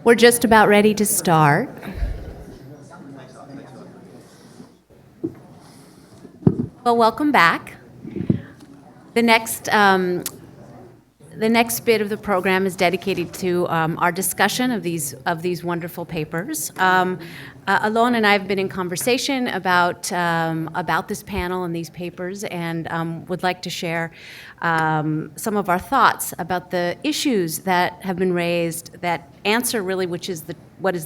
We're just about ready to start. Well, welcome back. The next bit of the program is dedicated to our discussion of these wonderful papers. Alon and I have been in conversation about this panel and these papers, and would like to share some of our thoughts about the issues that have been raised that answer really what is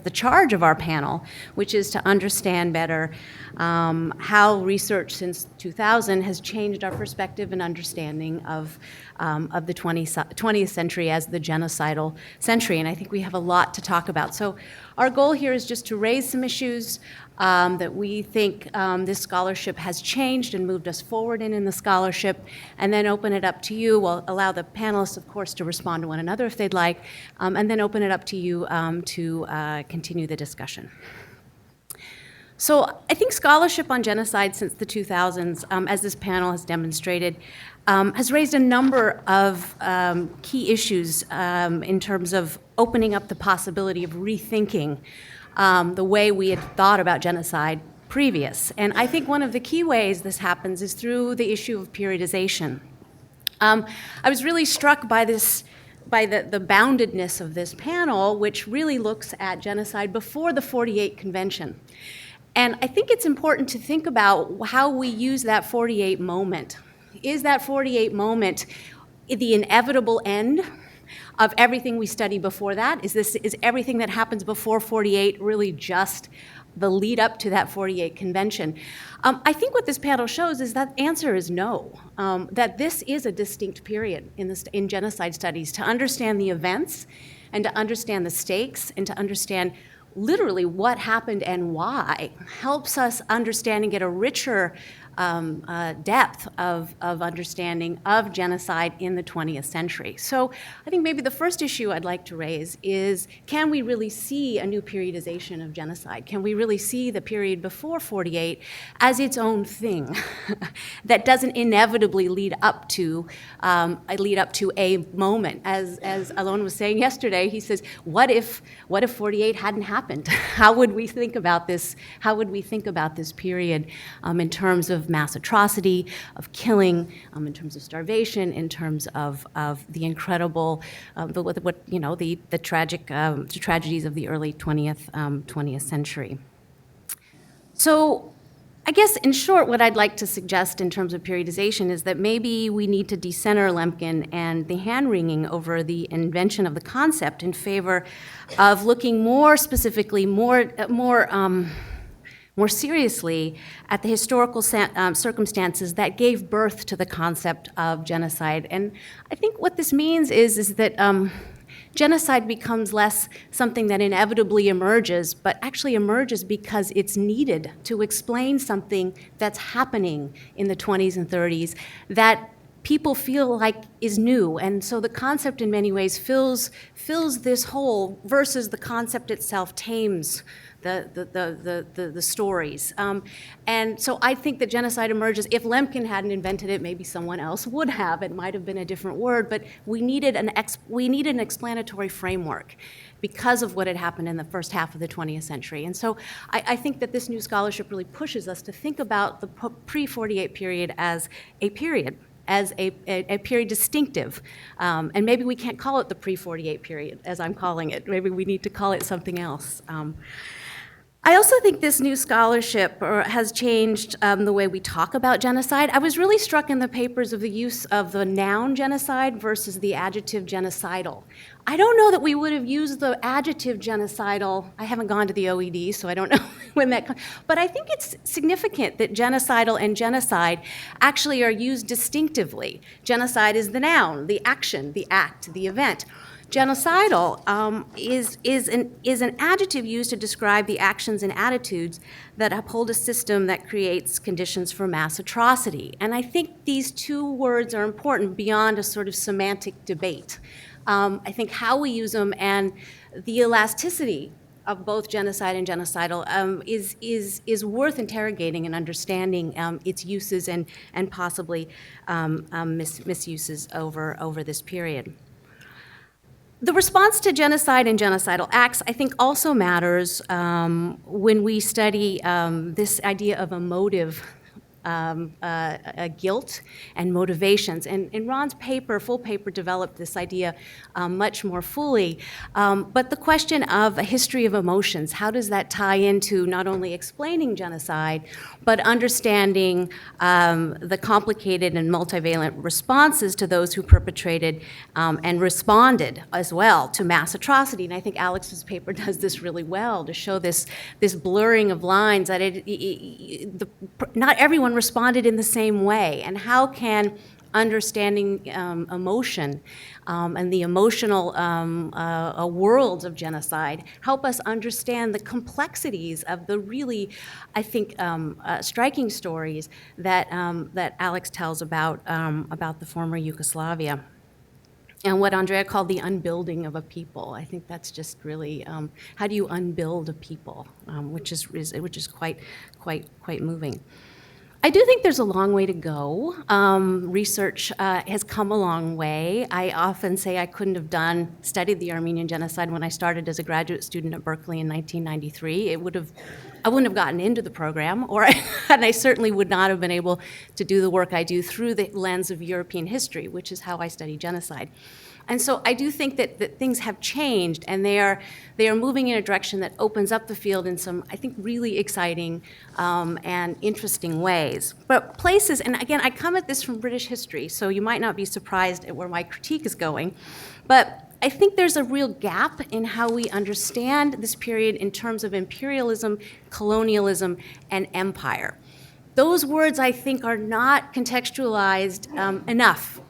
the charge of our panel, which is to understand better how research since 2000 has changed our perspective and understanding of the 20th century as the genocidal century. And I think we have a lot to talk about. So our goal here is just to raise some issues that we think this scholarship has changed and moved us forward in the scholarship, and then open it up to you. We'll allow the panelists, of course, to respond to one another if they'd like, and then open it up to you to continue the discussion. So I think scholarship on genocide since the 2000s, as this panel has demonstrated, has raised a number of key issues in terms of opening up the possibility of rethinking the way we had thought about genocide previous. And I think one of the key ways this happens is through the issue of periodization. I was really struck by the boundedness of this panel, which really looks at genocide before the 48 Convention. And I think it's important to think about how we use that 48 moment. Is that 48 moment the inevitable end of everything we study before that? Is everything that happens before 48 really just the lead up to that 48 Convention? I think what this panel shows is that answer is no, that this is a distinct period in genocide studies. To understand the events and to understand the stakes and to understand literally what happened and why helps us understand and get a richer depth of understanding of genocide in the 20th century. So I think maybe the first issue I'd like to raise is, can we really see a new periodization of genocide? Can we really see the period before 48 as its own thing that doesn't inevitably lead up to a moment? As Alon was saying yesterday, he says, what if 48 hadn't happened? How would we think about this? How would we think about this period in terms of mass atrocity, of killing, in terms of starvation, in terms of the incredible, the tragic tragedies of the early 20th century. So I guess, in short, what I'd like to suggest in terms of periodization is that maybe we need to decenter Lemkin and the hand-wringing over the invention of the concept in favor of looking more specifically, more seriously at the historical circumstances that gave birth to the concept of genocide. And I think what this means is that genocide becomes less something that inevitably emerges, but actually emerges because it's needed to explain something that's happening in the 20s and 30s that people feel like is new. And so the concept in many ways fills this hole versus the concept itself tames the stories. And so I think that genocide emerges. If Lemkin hadn't invented it, maybe someone else would have. It might have been a different word, but we needed an explanatory framework because of what had happened in the first half of the 20th century. And so I think that this new scholarship really pushes us to think about the pre-48 period as a period, as a period distinctive. And maybe we can't call it the pre-48 period, as I'm calling it. Maybe we need to call it something else. I also think this new scholarship has changed the way we talk about genocide. I was really struck in the papers of the use of the noun genocide versus the adjective genocidal. I don't know that we would have used the adjective genocidal. I haven't gone to the OED, so I don't know when that comes. But I think it's significant that genocidal and genocide actually are used distinctively. Genocide is the noun, the action, the act, the event. Genocidal is an adjective used to describe the actions and attitudes that uphold a system that creates conditions for mass atrocity. And I think these two words are important beyond a sort of semantic debate. I think how we use them and the elasticity of both genocide and genocidal is worth interrogating and understanding its uses and possibly misuses over this period. The response to genocide and genocidal acts, I think, also matters when we study this idea of emotive guilt and motivations. And Ron's paper, full paper, developed this idea much more fully. But the question of a history of emotions, how does that tie into not only explaining genocide, but understanding the complicated and multivalent responses to those who perpetrated and responded as well to mass atrocity. And I think Alex's paper does this really well to show this blurring of lines that not everyone responded in the same way, and how can understanding emotion and the emotional worlds of genocide help us understand the complexities of the really, I think, striking stories that Alex tells about the former Yugoslavia. And what Andrea called the unbuilding of a people. I think that's just really, how do you unbuild a people, which is quite moving. I do think there's a long way to go. Research has come a long way. I often say I couldn't have studied the Armenian genocide when I started as a graduate student at Berkeley in 1993. I wouldn't have gotten into the program, and I certainly would not have been able to do the work I do through the lens of European history, which is how I study genocide. And so I do think that things have changed, and they are moving in a direction that opens up the field in some, I think, really exciting and interesting ways. But places, and again, I come at this from British history, so you might not be surprised at where my critique is going, but I think there's a real gap in how we understand this period in terms of imperialism, colonialism, and empire. Those words, I think, are not contextualized enough.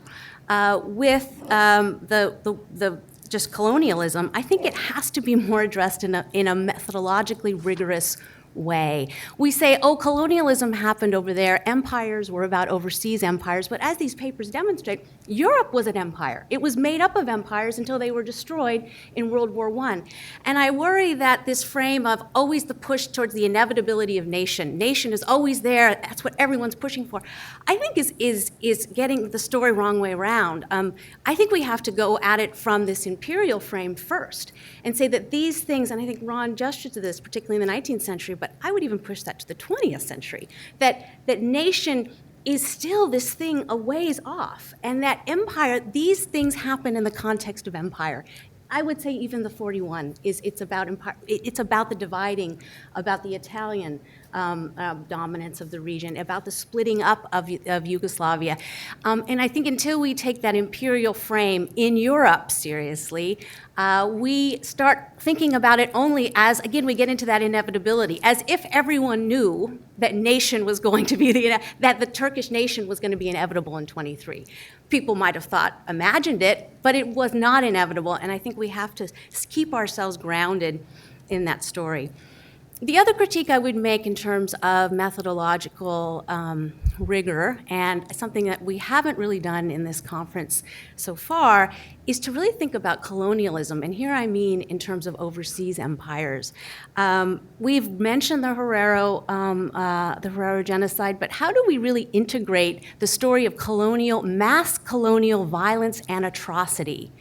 With the just colonialism, I think it has to be more addressed in a methodologically rigorous way. We say, oh, colonialism happened over there, empires were about overseas empires, but as these papers demonstrate, Europe was an empire. It was made up of empires until they were destroyed in World War I. And I worry that this frame of always the push towards the inevitability of nation is always there, that's what everyone's pushing for, I think is getting the story wrong way around. I think we have to go at it from this imperial frame first and say that these things, and I think Ron gestured to this, particularly in the 19th century, but I would even push that to the 20th century, that nation is still this thing a ways off, and that empire, these things happen in the context of empire. I would say even the 41 it's about empire, it's about the dividing, about the Italian dominance of the region, about the splitting up of Yugoslavia. And I think until we take that imperial frame in Europe seriously, we start thinking about it only as, again, we get into that inevitability, as if everyone knew that nation was going to be that the Turkish nation was going to be inevitable in 23. People might have imagined it, but it was not inevitable, and I think we have to keep ourselves grounded in that story. The other critique I would make in terms of methodological rigor, and something that we haven't really done in this conference so far, is to really think about colonialism, and here I mean in terms of overseas empires. We've mentioned the Herero genocide, but how do we really integrate the story of mass colonial violence and atrocity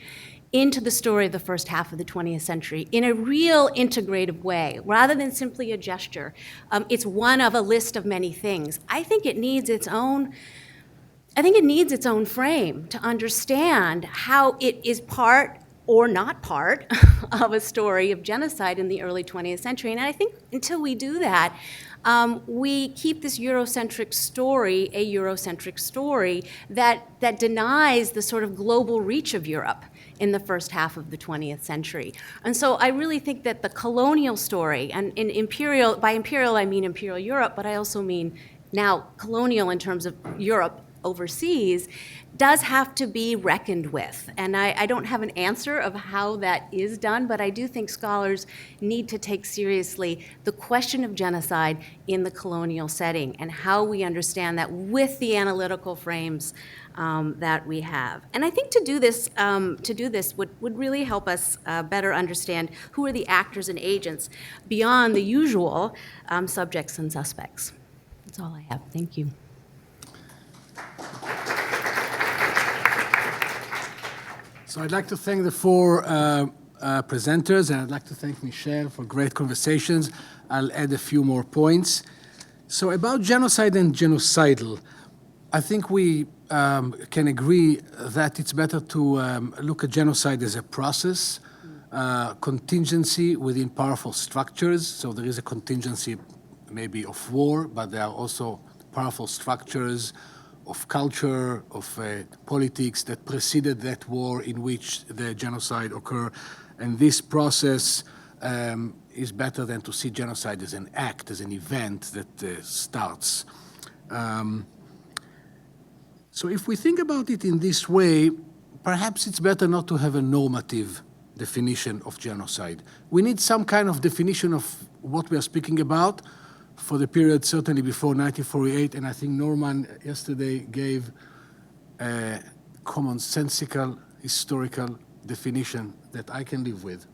into the story of the first half of the 20th century in a real integrative way, rather than simply a gesture? It's one of a list of many things. I think it needs its own frame to understand how it is part or not part of a story of genocide in the early 20th century. And I think until we do that, we keep this Eurocentric story a Eurocentric story that denies the sort of global reach of Europe in the first half of the 20th century. And so I really think that the colonial story, and by imperial I mean Imperial Europe, but I also mean now colonial in terms of Europe overseas, does have to be reckoned with. And I don't have an answer of how that is done, but I do think scholars need to take seriously the question of genocide in the colonial setting and how we understand that with the analytical frames that we have. And I think to do this would really help us better understand who are the actors and agents beyond the usual subjects and suspects. That's all I have. Thank you. So I'd like to thank the four presenters, and I'd like to thank Michelle for great conversations. I'll add a few more points. So about genocide and genocidal, I think we can agree that it's better to look at genocide as a process, contingency within powerful structures. So there is a contingency maybe of war, but there are also powerful structures of culture, of politics that preceded that war in which the genocide occurred. And this process is better than to see genocide as an act, as an event that starts. So if we think about it in this way, perhaps it's better not to have a normative definition of genocide. We need some kind of definition of what we are speaking about for the period certainly before 1948, and I think Norman yesterday gave a commonsensical historical definition that I can live with.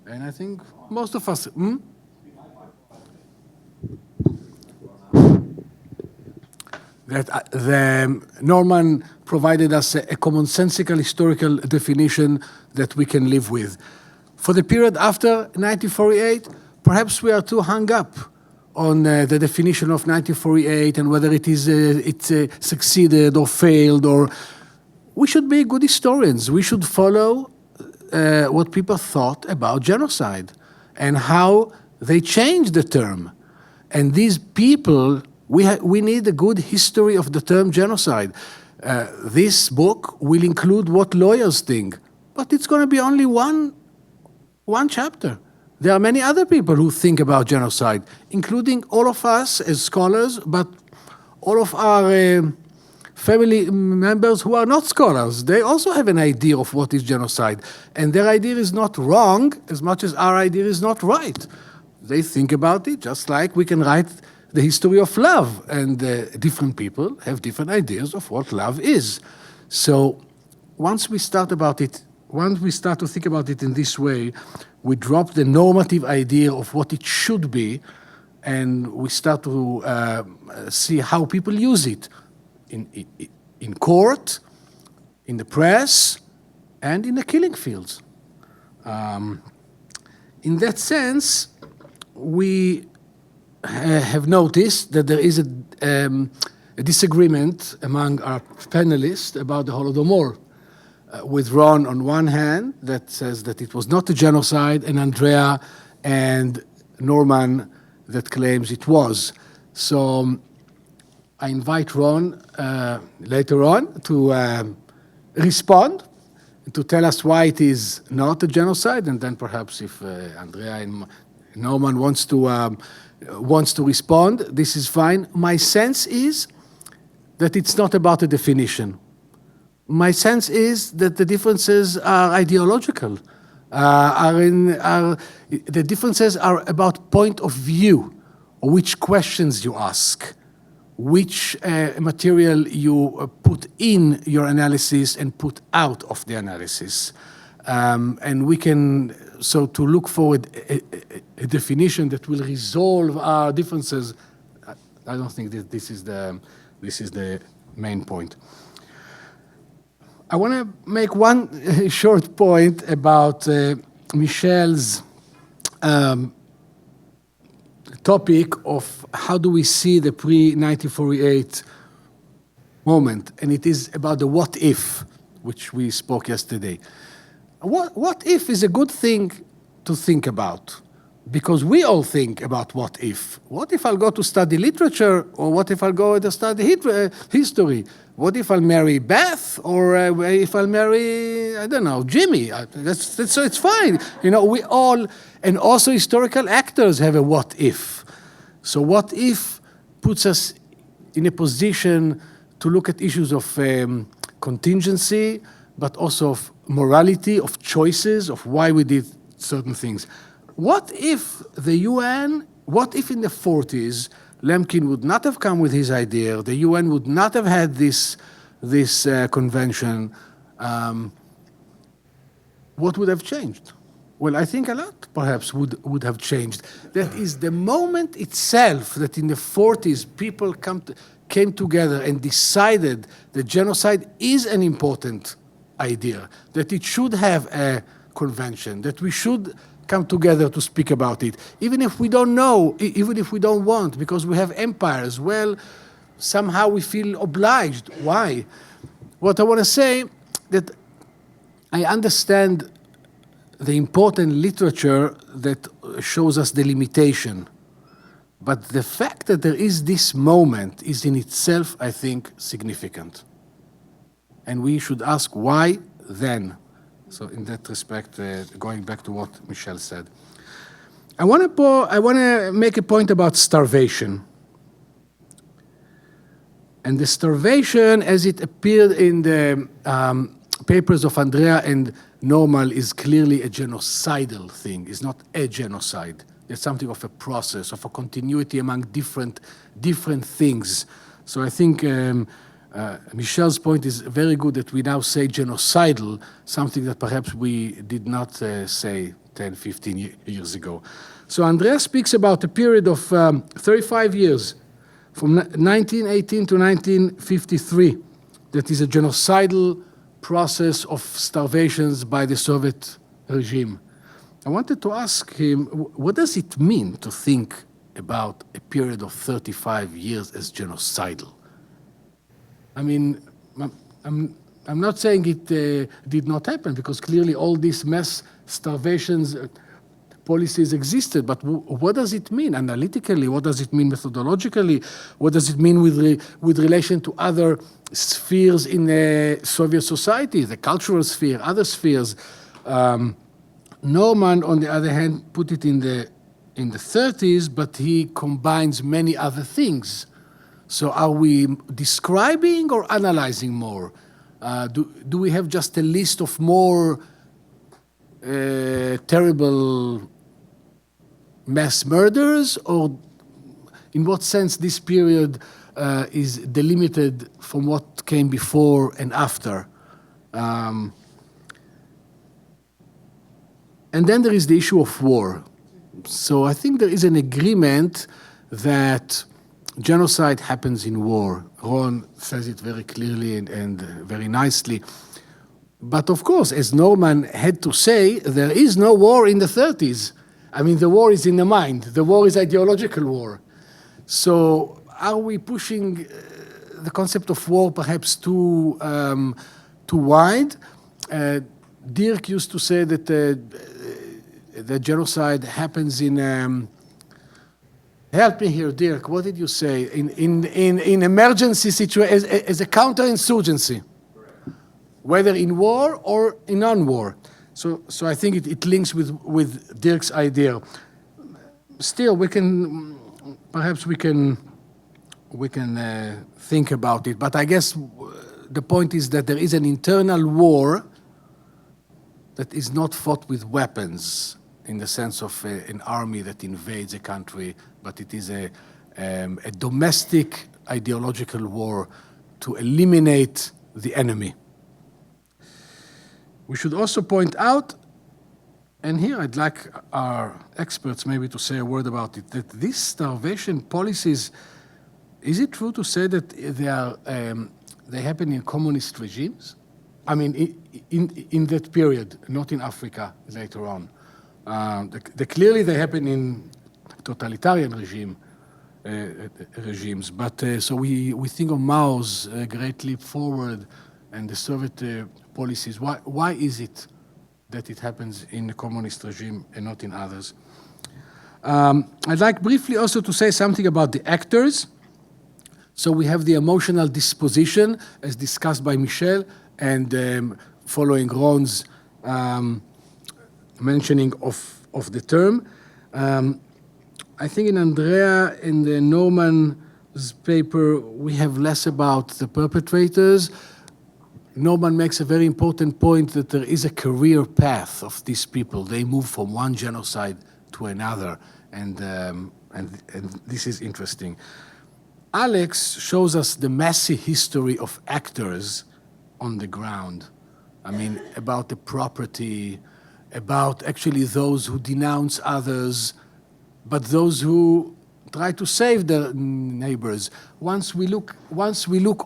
And I think most of us... that Norman provided us a commonsensical historical definition that we can live with. For the period after 1948, perhaps we are too hung up on the definition of 1948 and whether it succeeded or failed, or we should be good historians. We should follow what people thought about genocide and how they changed the term. And these people, we need a good history of the term genocide. This book will include what lawyers think, but it's going to be only one chapter. There are many other people who think about genocide, including all of us as scholars, but all of our family members who are not scholars. They also have an idea of what is genocide. And their idea is not wrong as much as our idea is not right. They think about it just like we can write the history of love, and different people have different ideas of what love is. So once we start to think about it in this way, we drop the normative idea of what it should be, and we start to see how people use it in court, in the press, and in the killing fields. In that sense, we have noticed that there is a disagreement among our panelists about the Holodomor, with Ron on one hand that says that it was not a genocide, and Andrea and Norman that claims it was. So I invite Ron later on to respond, to tell us why it is not a genocide, and then perhaps if Andrea and Norman wants to respond, this is fine. My sense is that it's not about a definition. My sense is that the differences are ideological. The differences are about point of view, or which questions you ask, which material you put in your analysis and put out of the analysis. And we can, so to look for a definition that will resolve our differences, I don't think that this is the main point. I want to make one short point about Michelle's topic of how do we see the pre-1948 moment, and it is about the what if, which we spoke yesterday. What if is a good thing to think about, because we all think about what if. What if I'll go to study literature, or what if I'll go to study history? What if I'll marry Beth, or if I'll marry, I don't know, Jimmy? So it's fine. You know, we all, and also historical actors have a what if. So what if puts us in a position to look at issues of contingency, but also of morality, of choices, of why we did certain things. What if the UN, what if in the 40s, Lemkin would not have come with his idea, the UN would not have had this convention, what would have changed? Well, I think a lot, perhaps, would have changed. That is the moment itself that in the 40s people came together and decided that genocide is an important idea, that it should have a convention, that we should come together to speak about it, even if we don't know, even if we don't want, because we have empires. Well, somehow we feel obliged. Why? What I want to say, that I understand the important literature that shows us the limitation. But the fact that there is this moment is in itself, I think, significant. And we should ask why then. So in that respect, going back to what Michel said. I want to make a point about starvation. And the starvation, as it appeared in the papers of Andrea and Norman, is clearly a genocidal thing. It's not a genocide. It's something of a process, of a continuity among different things. So I think Michel's point is very good, that we now say genocidal, something that perhaps we did not say 10, 15 years ago. So Andrea speaks about a period of 35 years, from 1918 to 1953, that is a genocidal process of starvations by the Soviet regime. I wanted to ask him, what does it mean to think about a period of 35 years as genocidal? I mean, I'm not saying it did not happen, because clearly all these mass starvations policies existed, but what does it mean analytically? What does it mean methodologically? What does it mean with relation to other spheres in the Soviet society, the cultural sphere, other spheres? Norman, on the other hand, put it in the 30s, but he combines many other things. So are we describing or analyzing more? Do we have just a list of more terrible mass murders, or in what sense this period is delimited from what came before and after? And then there is the issue of war. So I think there is an agreement that genocide happens in war. Ron says it very clearly and very nicely. But of course, as Norman had to say, there is no war in the 30s. I mean, the war is in the mind. The war is ideological war. So are we pushing the concept of war perhaps too wide? Dirk used to say that the genocide happens in... help me here, Dirk. What did you say? In emergency situation, as a counterinsurgency, whether in war or in non-war. So I think it links with Dirk's idea. Still, perhaps we can think about it. But I guess the point is that there is an internal war that is not fought with weapons, in the sense of an army that invades a country, but it is a domestic ideological war to eliminate the enemy. We should also point out, and here I'd like our experts maybe to say a word about it, that these starvation policies, is it true to say that they happen in communist regimes? I mean, in that period, not in Africa later on. Clearly they happen in totalitarian regimes, but so we think of Mao's Great Leap Forward and the Soviet policies. Why is it that it happens in the communist regime and not in others? I'd like briefly also to say something about the actors. So we have the emotional disposition, as discussed by Michel, and following Ron's mentioning of the term. I think in Andrea, in the Norman's paper, we have less about the perpetrators. Norman makes a very important point that there is a career path of these people. They move from one genocide to another, and this is interesting. Alex shows us the messy history of actors on the ground. I mean, about the property, about actually those who denounce others, but those who try to save their neighbors. Once we look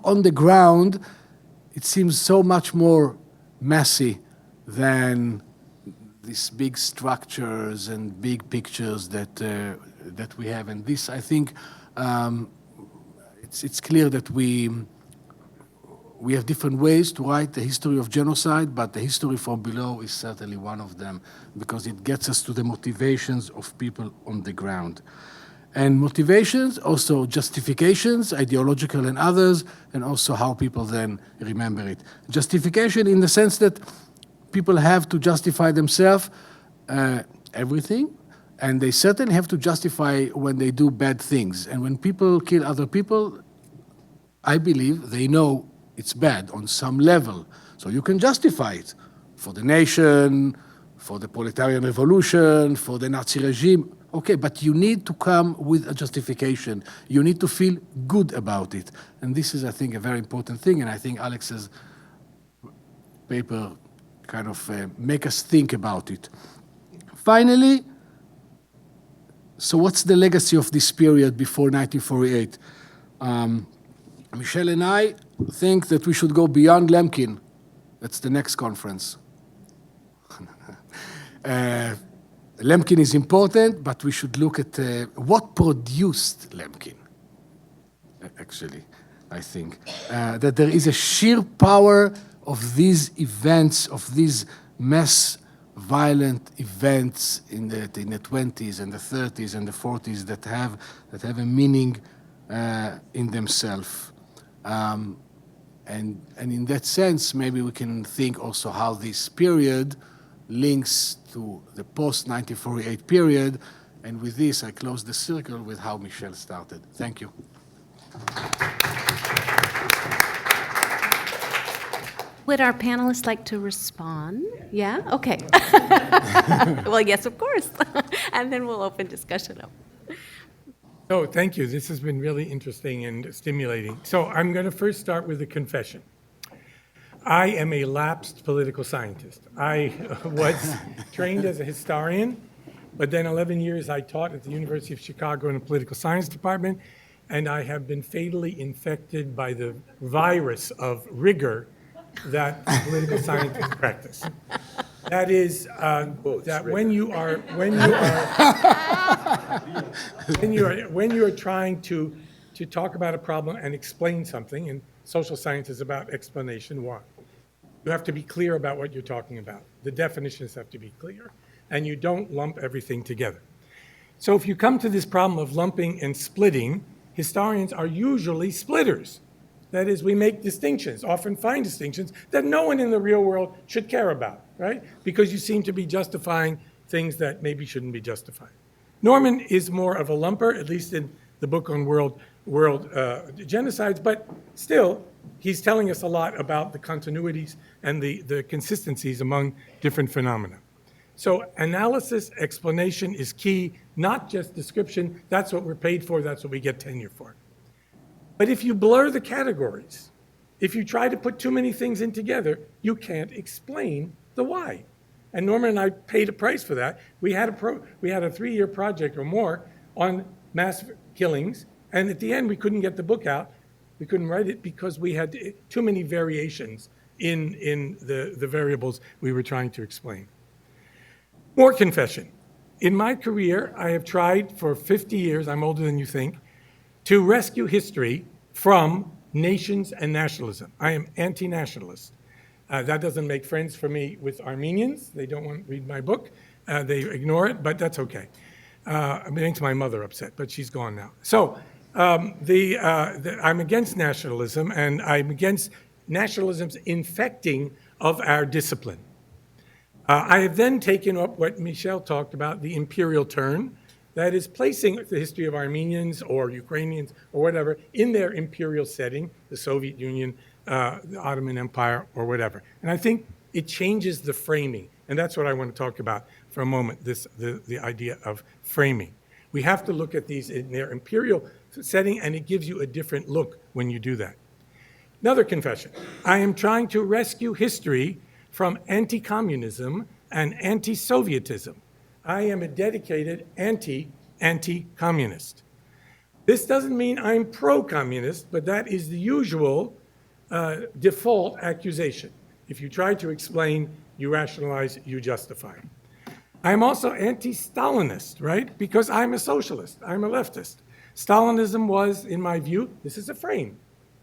on the ground, it seems so much more messy than these big structures and big pictures that we have. And this, I think, it's clear that we have different ways to write the history of genocide, but the history from below is certainly one of them, because it gets us to the motivations of people on the ground. And motivations, also justifications, ideological and others, and also how people then remember it. Justification in the sense that people have to justify themselves everything, and they certainly have to justify when they do bad things. And when people kill other people, I believe they know it's bad on some level. So you can justify it for the nation, for the proletarian revolution, for the Nazi regime. Okay, but you need to come with a justification. You need to feel good about it. And this is, I think, a very important thing. And I think Alex's paper kind of make us think about it. Finally, so what's the legacy of this period before 1948? Michel and I think that we should go beyond Lemkin. That's the next conference. Lemkin is important, but we should look at what produced Lemkin, actually, I think. That there is a sheer power of these events, of these mass violent events in the 20s and the 30s and the 40s that have a meaning in themselves. And in that sense, maybe we can think also how this period links to the post-1948 period. And with this, I close the circle with how Michel started. Thank you. Would our panelists like to respond? Yeah? Okay. Well, yes, of course. And then we'll open discussion up. Oh, thank you. This has been really interesting and stimulating. So I'm going to first start with a confession. I am a lapsed political scientist. I was trained as a historian, but then 11 years I taught at the University of Chicago in the political science department, and I have been fatally infected by the virus of rigor that political scientists practice. That is that when you are trying to talk about a problem and explain something, and social science is about explanation. Why? You have to be clear about what you're talking about. The definitions have to be clear, and you don't lump everything together. So if you come to this problem of lumping and splitting, historians are usually splitters. That is, we make distinctions, often fine distinctions, that no one in the real world should care about, right? Because you seem to be justifying things that maybe shouldn't be justified. Norman is more of a lumper, at least in the book on world genocides, but still, he's telling us a lot about the continuities and the consistencies among different phenomena. So analysis, explanation is key, not just description. That's what we're paid for. That's what we get tenure for. But if you blur the categories, if you try to put too many things in together, you can't explain the why. And Norman and I paid a price for that. We had a 3-year project or more on mass killings, and at the end we couldn't get the book out. We couldn't write it because we had too many variations in the variables we were trying to explain. More confession. In my career, I have tried for 50 years, I'm older than you think, to rescue history from nations and nationalism. I am anti-nationalist. That doesn't make friends for me with Armenians. They don't want to read my book. They ignore it, but that's okay. It makes my mother upset, but she's gone now. So I'm against nationalism, and I'm against nationalism's infecting of our discipline. I have then taken up what Michel talked about, the imperial turn, that is placing the history of Armenians or Ukrainians or whatever in their imperial setting, the Soviet Union, the Ottoman Empire, or whatever. And I think it changes the framing, and that's what I want to talk about for a moment, the idea of framing. We have to look at these in their imperial setting, and it gives you a different look when you do that. Another confession. I am trying to rescue history from anti-communism and anti-Sovietism. I am a dedicated anti-communist. This doesn't mean I'm pro-communist, but that is the usual default accusation. If you try to explain, you rationalize, you justify. I'm also anti-Stalinist, right? Because I'm a socialist, I'm a leftist. Stalinism was, in my view, this is a frame,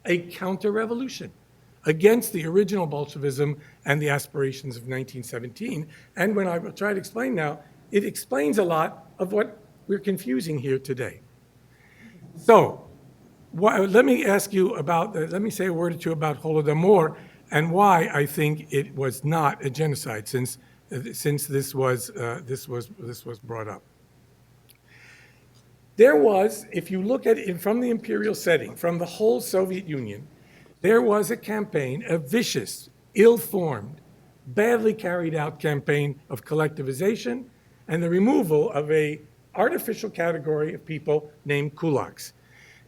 a counter-revolution against the original Bolshevism and the aspirations of 1917. And when I will try to explain now, it explains a lot of what we're confusing here today. So, let me let me say a word or two about Holodomor and why I think it was not a genocide, since this was brought up. There was, if you look at it from the imperial setting, from the whole Soviet Union, there was a campaign, a vicious, ill-formed, badly carried out campaign of collectivization and the removal of an artificial category of people named kulaks.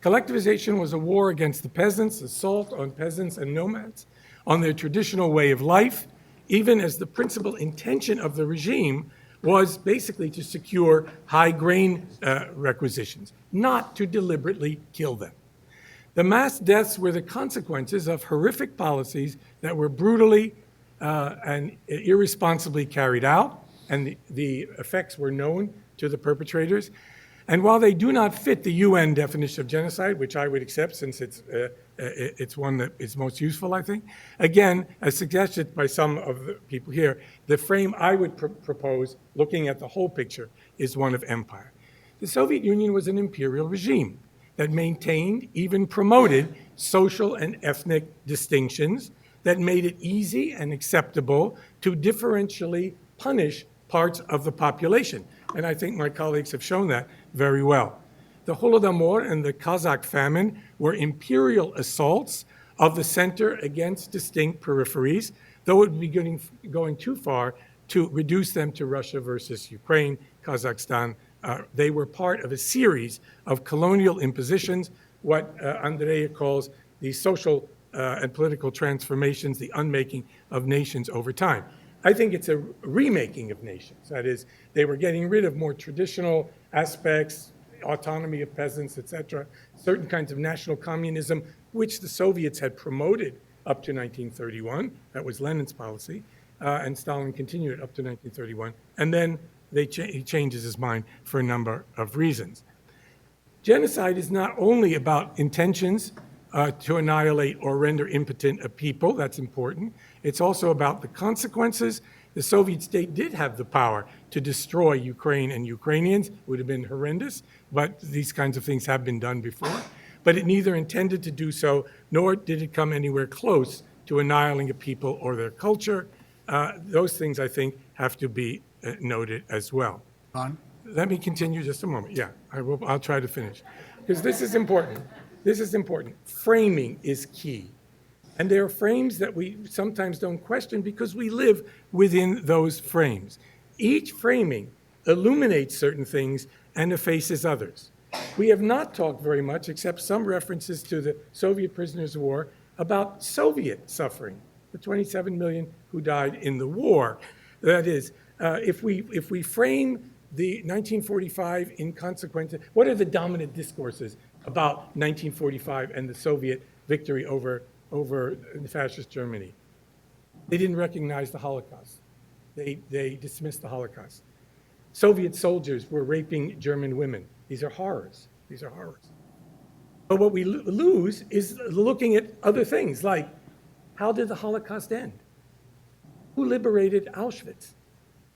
Collectivization was a war against the peasants, assault on peasants and nomads, on their traditional way of life, even as the principal intention of the regime was basically to secure high grain requisitions, not to deliberately kill them. The mass deaths were the consequences of horrific policies that were brutally and irresponsibly carried out, and the effects were known to the perpetrators. And while they do not fit the UN definition of genocide, which I would accept since it's one that is most useful, I think, again, as suggested by some of the people here, the frame I would propose, looking at the whole picture, is one of empire. The Soviet Union was an imperial regime that maintained, even promoted, social and ethnic distinctions that made it easy and acceptable to differentially punish parts of the population. And I think my colleagues have shown that very well. The Holodomor and the Kazakh famine were imperial assaults of the center against distinct peripheries, though it would be going too far to reduce them to Russia versus Ukraine, Kazakhstan. They were part of a series of colonial impositions, what Andrea calls the social and political transformations, the unmaking of nations over time. I think it's a remaking of nations. That is, they were getting rid of more traditional aspects, autonomy of peasants, etc., certain kinds of national communism, which the Soviets had promoted up to 1931. That was Lenin's policy, and Stalin continued it up to 1931. And then he changes his mind for a number of reasons. Genocide is not only about intentions to annihilate or render impotent a people, that's important. It's also about the consequences. The Soviet state did have the power to destroy Ukraine and Ukrainians. It would have been horrendous, but these kinds of things have been done before. But it neither intended to do so, nor did it come anywhere close to annihilating a people or their culture. Those things, I think, have to be noted as well. Ron? Let me continue just a moment. Yeah, I'll try to finish, because this is important. This is important. Framing is key. And there are frames that we sometimes don't question because we live within those frames. Each framing illuminates certain things and effaces others. We have not talked very much, except some references to the Soviet prisoners of war, about Soviet suffering, the 27 million who died in the war. That is, if we frame the 1945 in consequence, what are the dominant discourses about 1945 and the Soviet victory over fascist Germany? They didn't recognize the Holocaust. They dismissed the Holocaust. Soviet soldiers were raping German women. These are horrors. These are horrors. But what we lose is looking at other things, like how did the Holocaust end? Who liberated Auschwitz,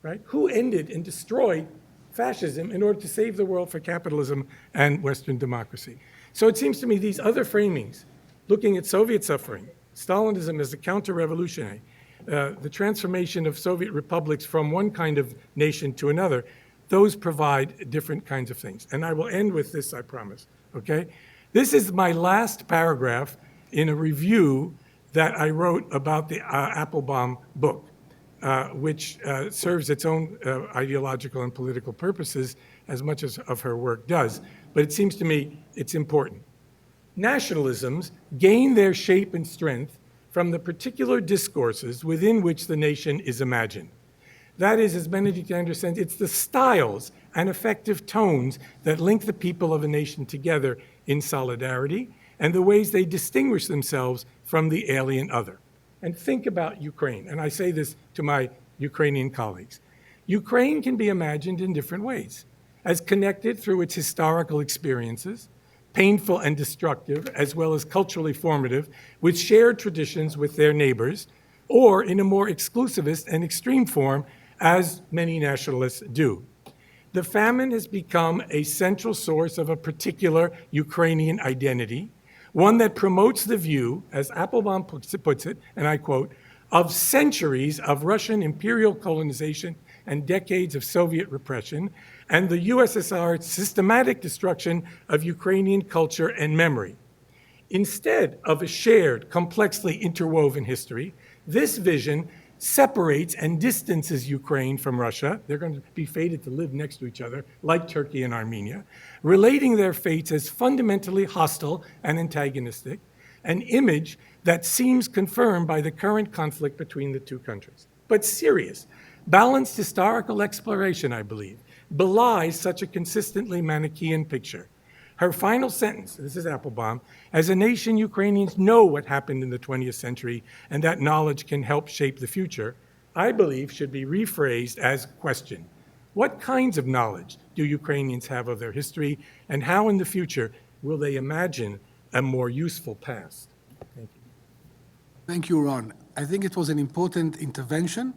right? Who ended and destroyed fascism in order to save the world for capitalism and Western democracy? So it seems to me these other framings, looking at Soviet suffering, Stalinism as a counter-revolutionary, the transformation of Soviet republics from one kind of nation to another, those provide different kinds of things. And I will end with this, I promise, okay? This is my last paragraph in a review that I wrote about the Applebaum book, which serves its own ideological and political purposes as much as of her work does. But it seems to me it's important. Nationalisms gain their shape and strength from the particular discourses within which the nation is imagined. That is, as Benedict Anderson said, it's the styles and effective tones that link the people of a nation together in solidarity and the ways they distinguish themselves from the alien other. and think about Ukraine. And I say this to my Ukrainian colleagues. Ukraine can be imagined in different ways, as connected through its historical experiences, painful and destructive, as well as culturally formative, with shared traditions with their neighbors, or in a more exclusivist and extreme form, as many nationalists do. The famine has become a central source of a particular Ukrainian identity, one that promotes the view, as Applebaum puts it, and I quote, of centuries of Russian imperial colonization and decades of Soviet repression, and the USSR's systematic destruction of Ukrainian culture and memory. Instead of a shared, complexly interwoven history, this vision separates and distances Ukraine from Russia. They're going to be fated to live next to each other, like Turkey and Armenia, relating their fates as fundamentally hostile and antagonistic, an image that seems confirmed by the current conflict between the two countries. But serious, balanced historical exploration, I believe, belies such a consistently Manichaean picture. Her final sentence, this is Applebaum, as a nation, Ukrainians know what happened in the 20th century, and that knowledge can help shape the future, I believe should be rephrased as question. What kinds of knowledge do Ukrainians have of their history, and how in the future will they imagine a more useful past? Thank you. Thank you, Ron. I think it was an important intervention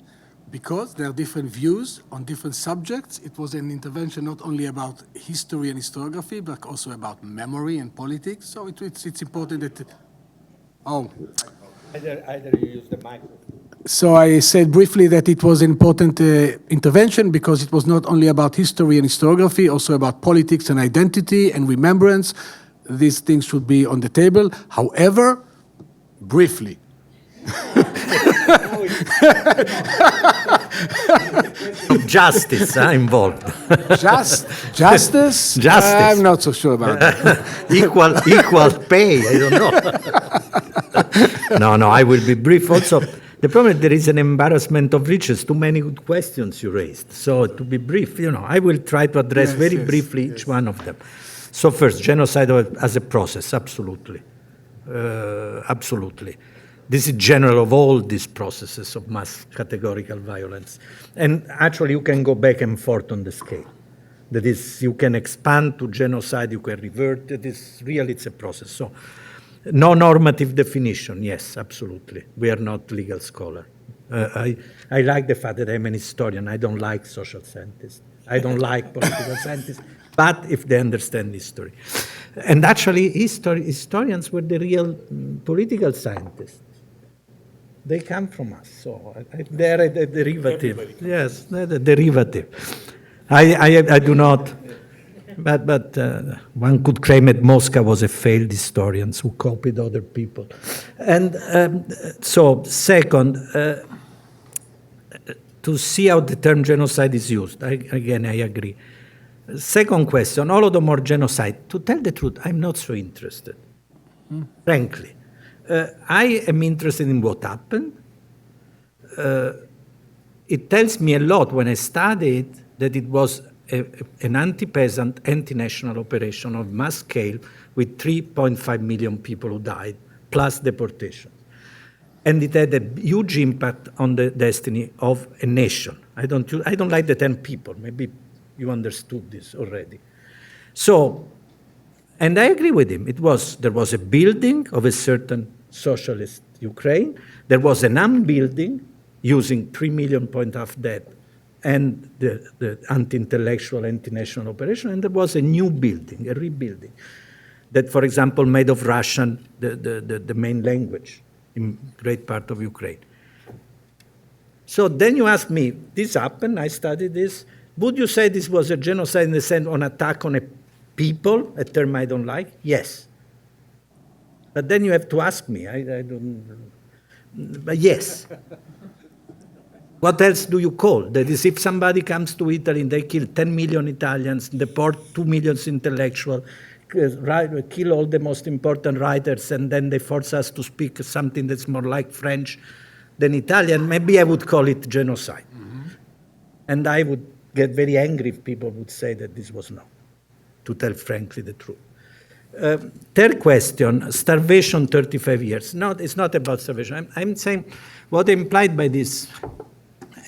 because there are different views on different subjects. It was an intervention not only about history and historiography, but also about memory and politics. So it's important that... Oh. Either you use the microphone. So I said briefly that it was an important intervention because it was not only about history and historiography, also about politics and identity and remembrance. These things should be on the table. However, briefly. Justice involved. Justice? Justice. I'm not so sure about that. equal pay. I don't know. No, I will be brief. Also, the problem is there is an embarrassment of riches. Too many good questions you raised. So to be brief, I will try to address briefly each one of them. So first, genocide as a process, absolutely. Absolutely. This is general of all these processes of mass categorical violence. And actually, you can go back and forth on the scale. That is, you can expand to genocide, you can revert. It's a process. So, no normative definition, yes, absolutely. We are not legal scholar. I like the fact that I'm an historian. I don't like social scientists. I don't like political scientists, but if they understand history. And actually, historians were the real political scientists. They come from us, so they're a derivative. Yes, they're the derivative. I do not, but one could claim that Moscow was a failed historian who copied other people. And so, second, to see how the term genocide is used, I agree. Second question, Holodomor genocide. To tell the truth, I'm not so interested, frankly. I am interested in what happened. It tells me a lot when I studied that it was an anti-peasant, anti-national operation of mass scale with 3.5 million people who died, plus deportation. And it had a huge impact on the destiny of a nation. I don't like the term people. Maybe you understood this already. So, and I agree with him. There was a building of a certain socialist Ukraine. There was an unbuilding using 3 million point of debt and the anti-intellectual, anti-national operation. And there was a new building, a rebuilding, that, for example, made of Russian the main language in great part of Ukraine. So then you ask me, this happened, I studied this. Would you say this was a genocide in the sense of an attack on a people, a term I don't like? Yes. But then you have to ask me. I don't. But yes. What else do you call? That is, if somebody comes to Italy and they kill 10 million Italians, deport 2 million intellectuals, kill all the most important writers, and then they force us to speak something that's more like French than Italian, maybe I would call it genocide. Mm-hmm. And I would get very angry if people would say that this was not, to tell frankly the truth. Third question, starvation 35 years. No, it's not about starvation. I'm saying what implied by this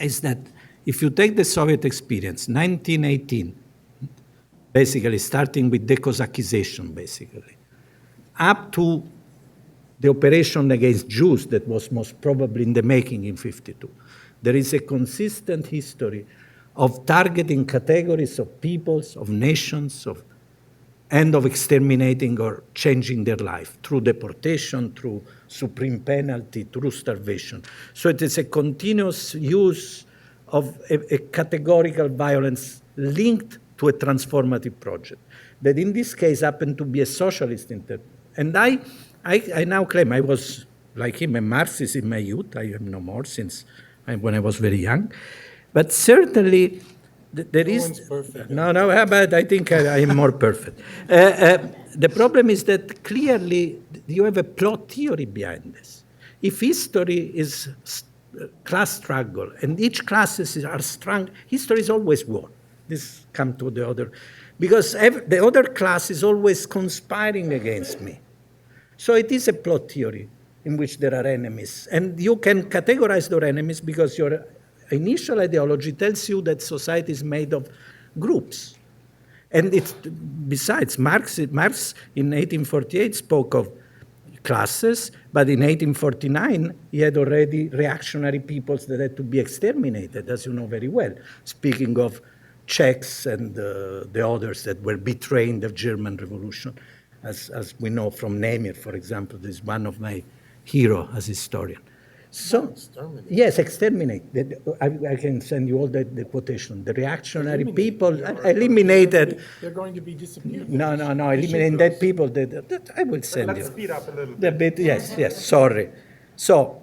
is that if you take the Soviet experience, 1918, basically starting with decossacization, basically, up to the operation against Jews that was most probably in the making in 52, there is a consistent history of targeting categories of peoples, of nations, and of exterminating or changing their life through deportation, through supreme penalty, through starvation. So it is a continuous use of a categorical violence linked to a transformative project that in this case happened to be a socialist And I now claim I was, like him, a Marxist in my youth. I am no more since when I was very young. But certainly there is... one's perfect. No, but I think I am more perfect. The problem is that clearly you have a plot theory behind this. If history is class struggle and each classes are strong, history is always war. This come to the other, because the other class is always conspiring against me. So it is a plot theory in which there are enemies. And you can categorize those enemies because your initial ideology tells you that society is made of groups. And besides, Marx in 1848 spoke of classes, but in 1849 he had already reactionary peoples that had to be exterminated, as you know very well, speaking of Czechs and the others that were betraying the German Revolution, as we know from Nemir, for example. This is one of my heroes as historian. So, exterminate. yes, exterminate. I can send you all the quotation. The reactionary people eliminated. They're going to be disappeared. No, eliminating dead people. That I will send you. Let's speed up a little The bit, yes, sorry. So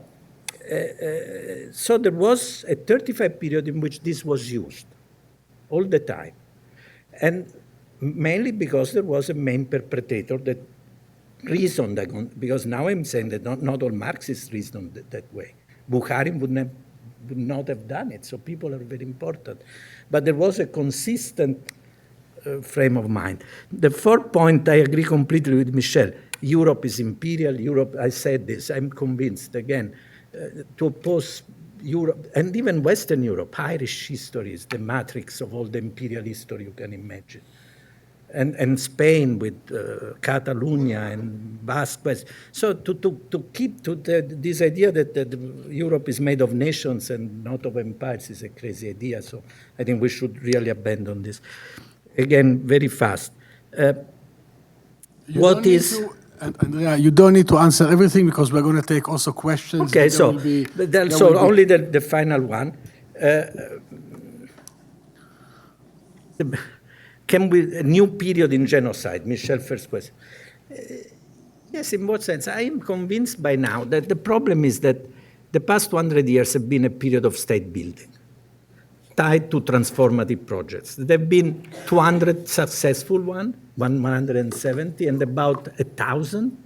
there was a 35 period in which this was used all the time. And mainly because there was a main perpetrator that reasoned, because now I'm saying that not all Marxists reasoned that way. Bukharin would not have done it, so people are very important. But there was a consistent frame of mind. The fourth point, I agree completely with Michel. Europe is imperial. Europe, I said this, I'm convinced, again, to oppose Europe, and even Western Europe, Irish history is the matrix of all the imperial history you can imagine. And Spain with Catalonia and Basque West. So to keep to this idea that Europe is made of nations and not of empires is a crazy idea. So I think we should really abandon this. Again, very fast. Andrea, you don't need to answer everything because we're going to take also questions. Okay, only the final one. A new period in genocide? Michel, first question. Yes, in what sense? I am convinced by now that the problem is that the past 100 years have been a period of state building, tied to transformative projects. There have been 200 successful ones, 170, and about 1,000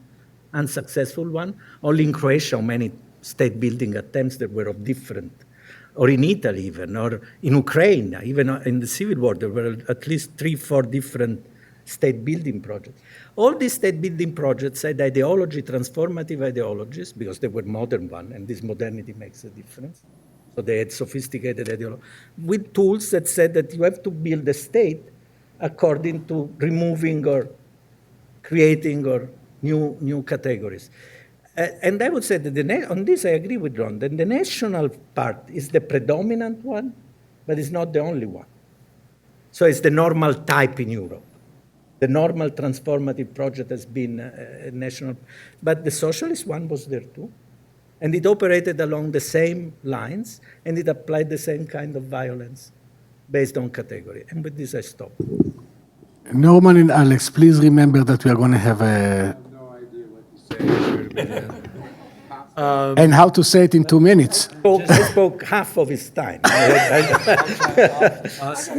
unsuccessful ones. Only in Croatia, many state building attempts that were of different, or in Italy even, or in Ukraine, even in the civil war, there were at least 3-4 different state building projects. All these state building projects had ideology, transformative ideologies, because they were modern ones, and this modernity makes a difference. So they had sophisticated ideology, with tools that said that you have to build a state according to removing or creating or new categories. And I would say that on this I agree with Ron, that the national part is the predominant one, but it's not the only one. So it's the normal type in Europe. The normal transformative project has been national, but the socialist one was there too. And it operated along the same lines, and it applied the same kind of violence based on category. And with this I stop. Norman and Alex, please remember that we are going to have a... and how to say it in 2 minutes. I spoke half of his time.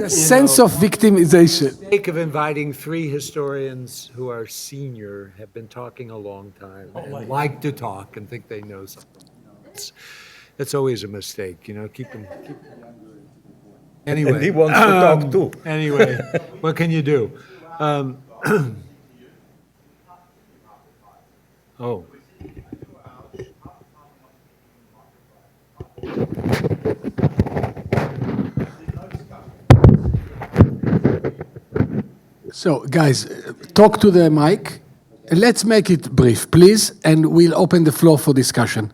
Sense of victimization. For the sake of inviting 3 historians who are senior, have been talking a long time, and like to talk and think they know something. It's always a mistake, keep them Anyway. And he wants to talk too. Anyway, what can you do? Oh, So, guys, talk to the mic. Let's make it brief, please, and we'll open the floor for discussion.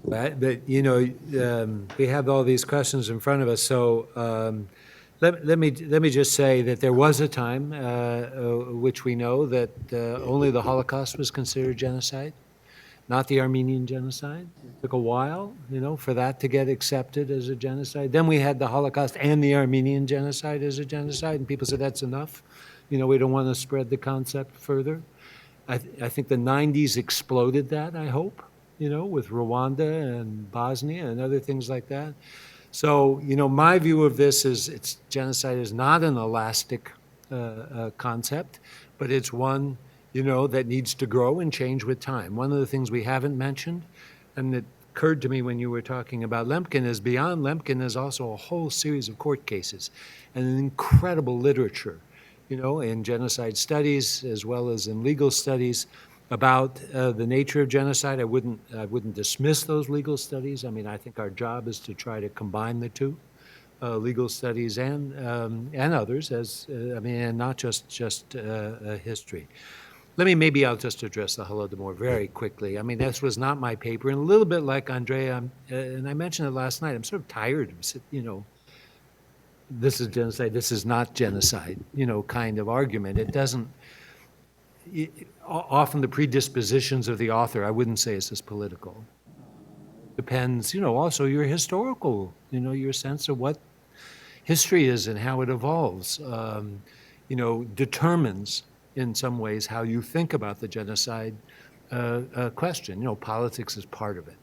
but we have all these questions in front of us, so let me just say that there was a time which we know that only the Holocaust was considered genocide, not the Armenian genocide. It took a while, for that to get accepted as a genocide. Then we had the Holocaust and the Armenian genocide as a genocide, and people said that's enough. We don't want to spread the concept further. I think the 90s exploded that, I hope, with Rwanda and Bosnia and other things like that. So, my view of this is genocide is not an elastic concept, but it's one, that needs to grow and change with time. One of the things we haven't mentioned, and it occurred to me when you were talking about Lemkin, is beyond Lemkin is also a whole series of court cases and an incredible literature, in genocide studies as well as in legal studies about the nature of genocide. I wouldn't dismiss those legal studies. I mean, I think our job is to try to combine the two, legal studies and others, and not just history. Maybe I'll just address the Holodomor very quickly. I mean, this was not my paper, and a little bit like Andrea, and I mentioned it last night, I'm sort of tired of, this is genocide, this is not genocide, kind of argument. It doesn't, often the predispositions of the author, I wouldn't say it's as political. Depends, also your historical, your sense of what history is and how it evolves, determines in some ways how you think about the genocide question. Politics is part of it.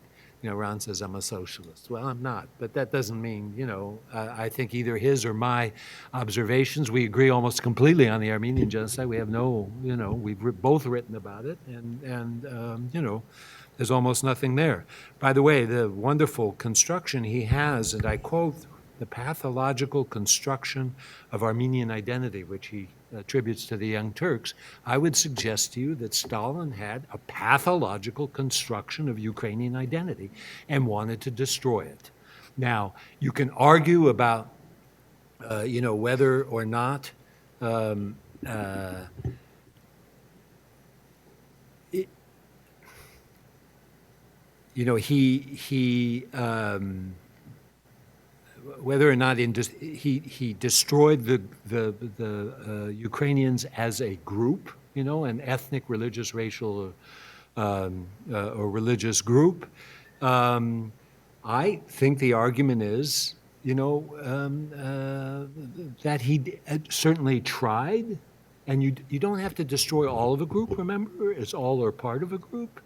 Ron says, I'm a socialist. Well, I'm not, but that doesn't mean, I think either his or my observations, we agree almost completely on the Armenian genocide. We have we've both written about it, and there's almost nothing there. By the way, the wonderful construction he has, and I quote, the pathological construction of Armenian identity, which he attributes to the Young Turks, I would suggest to you that Stalin had a pathological construction of Ukrainian identity and wanted to destroy it. Now, you can argue about, whether or not whether or not he destroyed the Ukrainians as a group, an ethnic, religious, racial, or religious group. I think the argument is, that he certainly tried, and you don't have to destroy all of a group, remember? It's all or part of a group.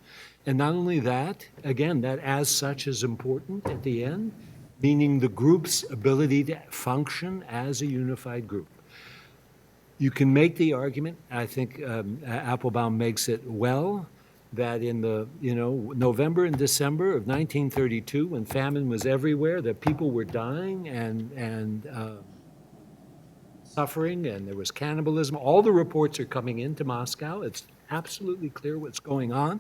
And not only that, again, that as such is important at the end, meaning the group's ability to function as a unified group. You can make the argument, I think Applebaum makes it well, that in the November and December of 1932, when famine was everywhere, that people were dying and suffering, and there was cannibalism. All the reports are coming into Moscow. It's absolutely clear what's going on.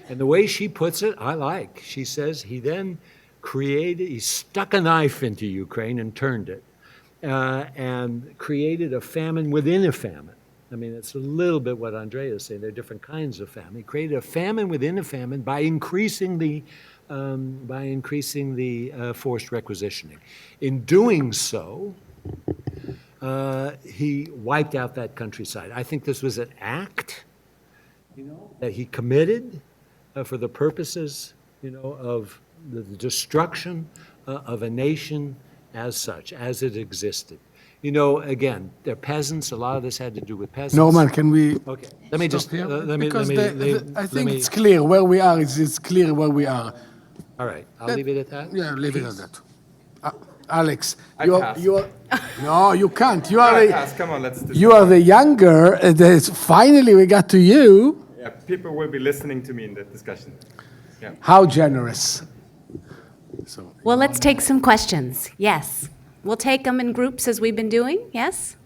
And the way she puts it, I like. She says he then he stuck a knife into Ukraine and turned it, and created a famine within a famine. I mean, it's a little bit what Andrea is saying. There are different kinds of famine. He created a famine within a famine by increasing the forced requisitioning. In doing so, he wiped out that countryside. I think this was an act, that he committed for the purposes, of the destruction of a nation as such, as it existed. Again, they're peasants. A lot of this had to do with peasants. Norman, can we? Okay, let me just, Here? let me, Because I think let me, it's clear where we are. It's clear where we are. all right, I'll leave it at that. Yeah, leave it at that. Alex, I pass. no, you can't. Come on, let's do You are the younger. Finally, we got to you. Yeah, people will be listening to me in that discussion. Yeah. How generous. So, Well, let's take some questions. Yes. We'll take them in groups as we've been doing. Yes?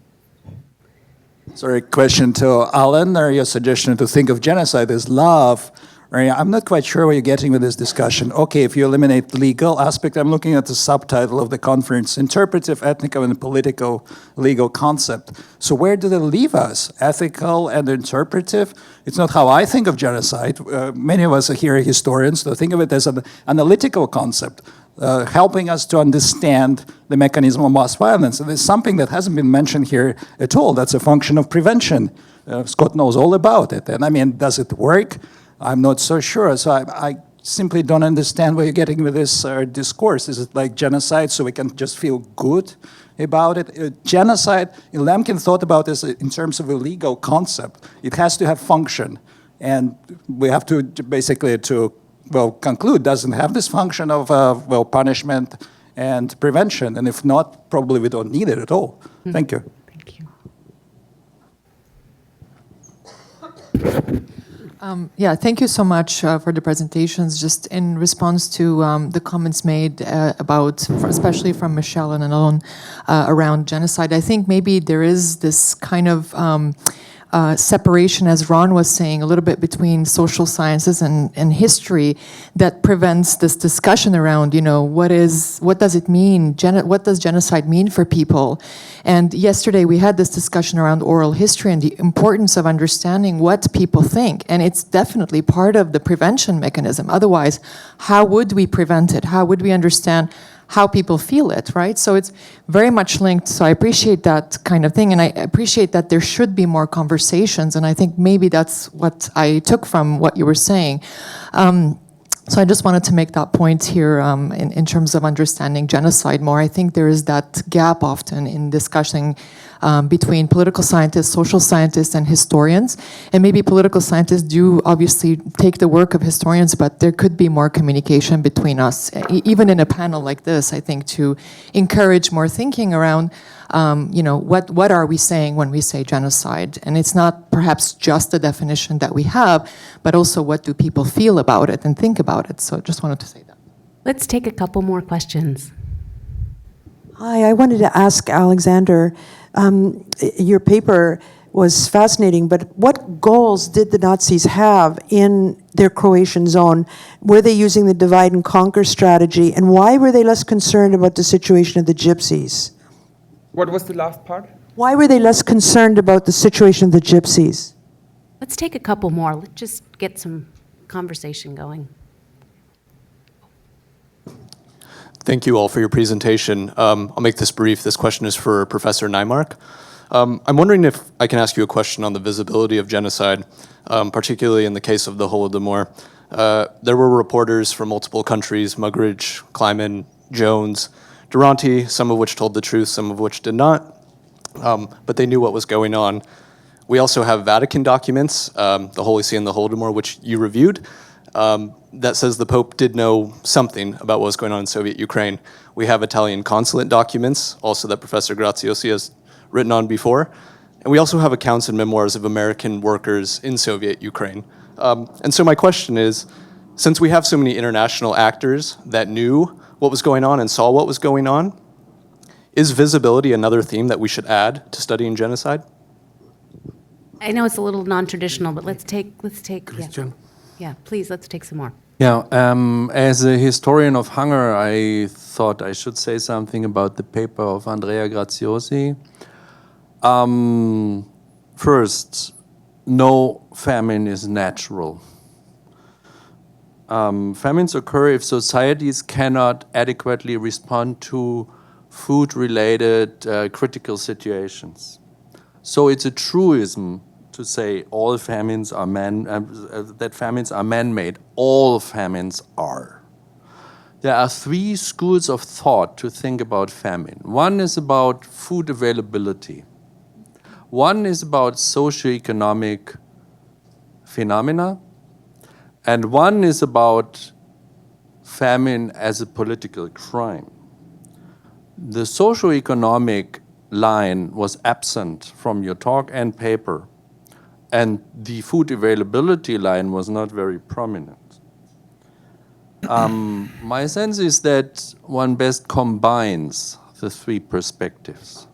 Sorry, question to Alan, or your suggestion to think of genocide as love. I'm not quite sure where you're getting with this discussion. Okay, if you eliminate the legal aspect, I'm looking at the subtitle of the conference, Interpretive, Ethical, and Political Legal Concept. So where do they leave us? Ethical and interpretive? It's not how I think of genocide. Many of us are here historians, so think of it as an analytical concept, helping us to understand the mechanism of mass violence. And there's something that hasn't been mentioned here at all. That's a function of prevention. Scott knows all about it. And I mean, does it work? I'm not so sure. So I simply don't understand where you're getting with this discourse. Is it like genocide so we can just feel good about it? Genocide, Lemkin thought about this in terms of a legal concept. It has to have function. And we have to basically conclude, doesn't have this function of, punishment and prevention. And if not, probably we don't need it at all. Thank you. Thank you. Thank you so much for the presentations. Just in response to the comments made about, especially from Michelle and Alon, around genocide, I think maybe there is this kind of separation, as Ron was saying, a little bit between social sciences and history that prevents this discussion around, what does it mean? What does genocide mean for people? And yesterday we had this discussion around oral history and the importance of understanding what people think. And it's definitely part of the prevention mechanism. Otherwise, how would we prevent it? How would we understand how people feel it, right? So it's very much linked. So I appreciate that kind of thing. And I appreciate that there should be more conversations. And I think maybe that's what I took from what you were saying. So I just wanted to make that point here in terms of understanding genocide more. I think there is that gap often in discussing between political scientists, social scientists, and historians. And maybe political scientists do obviously take the work of historians, but there could be more communication between us, even in a panel like this, I think, to encourage more thinking around what are we saying when we say genocide? And it's not perhaps just the definition that we have, but also what do people feel about it and think about it. So I just wanted to say that. Let's take a couple more questions. Hi, I wanted to ask Alexander, your paper was fascinating, but what goals did the Nazis have in their Croatian zone? Were they using the divide and conquer strategy? And why were they less concerned about the situation of the Gypsies? What was the last part? Why were they less concerned about the situation of the Gypsies? Let's take a couple more. Let's just get some conversation going. Thank you all for your presentation. I'll make this brief. This question is for Professor Neimark. I'm wondering if I can ask you a question on the visibility of genocide, particularly in the case of the Holodomor. There were reporters from multiple countries, Muggeridge, Kleiman, Jones, Duranty, some of which told the truth, some of which did not, but they knew what was going on. We also have Vatican documents, the Holy See and the Holodomor, which you reviewed, that says the Pope did know something about what was going on in Soviet Ukraine. We have Italian consulate documents, also that Professor Graziosi has written on before. And we also have accounts and memoirs of American workers in Soviet Ukraine. And so my question is, since we have so many international actors that knew what was going on and saw what was going on, is visibility another theme that we should add to studying genocide? I know it's a little non-traditional, but let's take Christian? Yeah, please, let's take some more. Yeah, as a historian of hunger, I thought I should say something about the paper of Andrea Graziosi. First, no famine is natural. Famines occur if societies cannot adequately respond to food-related critical situations. So it's a truism to say all famines are that famines are man-made. All famines are. There are three schools of thought to think about famine. One is about food availability. One is about socioeconomic phenomena. And one is about famine as a political crime. The socioeconomic line was absent from your talk and paper, and the food availability line was not very prominent. My sense is that one best combines the three perspectives.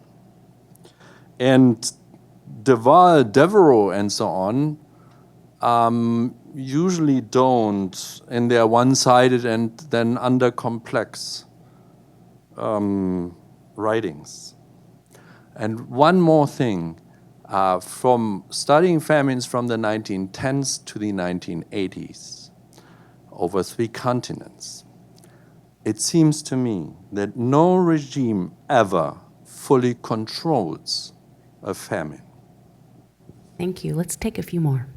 And Devereux and so on usually don't, and they're one-sided and then under-complex writings. And one more thing, from studying famines from the 1910s to the 1980s, over 3 continents, it seems to me that no regime ever fully controls a famine. Thank you. Let's take a few more.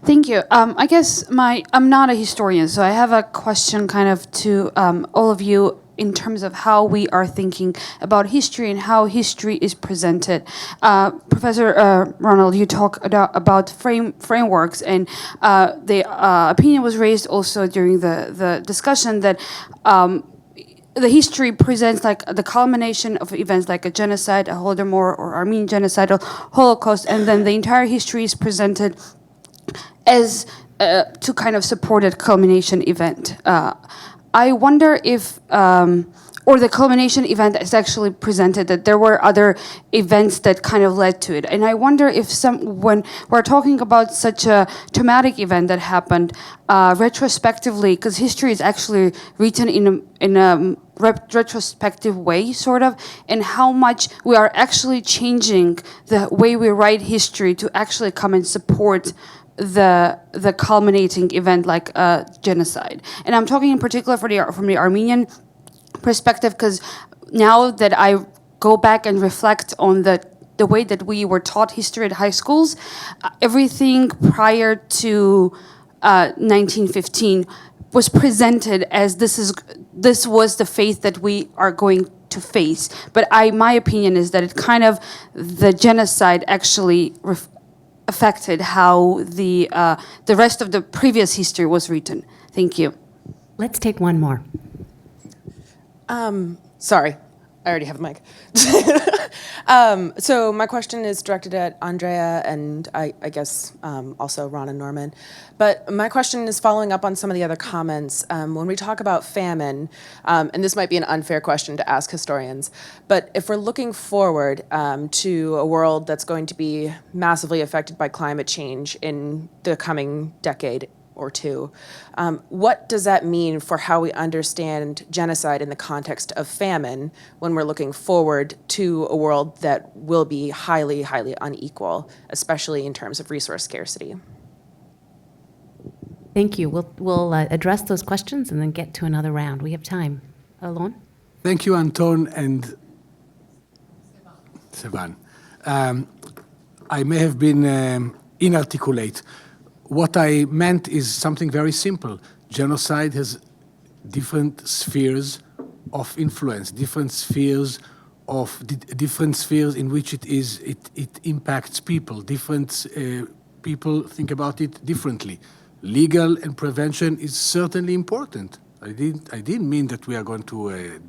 Thank you. I guess I'm not a historian, so I have a question kind of to all of you in terms of how we are thinking about history and how history is presented. Professor Ronald, you talk about frameworks, and the opinion was raised also during the discussion that the history presents like the culmination of events like a genocide, a Holodomor or Armenian genocidal Holocaust, and then the entire history is presented as to kind of support a culmination event. I wonder if, or the culmination event is actually presented that there were other events that kind of led to it. And I wonder if when we're talking about such a traumatic event that happened retrospectively, because history is actually written in a retrospective way, sort of, and how much we are actually changing the way we write history to actually come and support the culminating event like genocide. And I'm talking in particular from the Armenian perspective, because now that I go back and reflect on the way that we were taught history at high schools, everything prior to 1915 was presented as this was the fate that we are going to face. But my opinion is that it kind of, the genocide actually affected how the rest of the previous history was written. Thank you. Let's take one more. Sorry, I already have a mic. So my question is directed at Andrea and I guess also Ron and Norman. But my question is following up on some of the other comments. When we talk about famine, and this might be an unfair question to ask historians, but if we're looking forward to a world that's going to be massively affected by climate change in the coming decade or two, what does that mean for how we understand genocide in the context of famine when we're looking forward to a world that will be highly, highly unequal, especially in terms of resource scarcity? Thank you. We'll address those questions and then get to another round. We have time. Alon? Thank you, Anton and Sevan. I may have been inarticulate. What I meant is something very simple. Genocide has different spheres of influence, different spheres in which it impacts people. Different people think about it differently. Legal and prevention is certainly important. I didn't mean that we are going to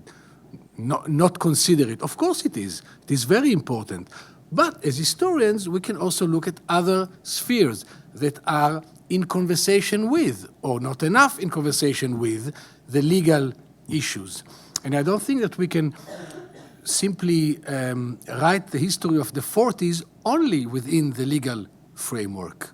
not consider it. Of course it is. It is very important. But as historians, we can also look at other spheres that are in conversation with, or not enough in conversation with, the legal issues. And I don't think that we can simply write the history of the 40s only within the legal framework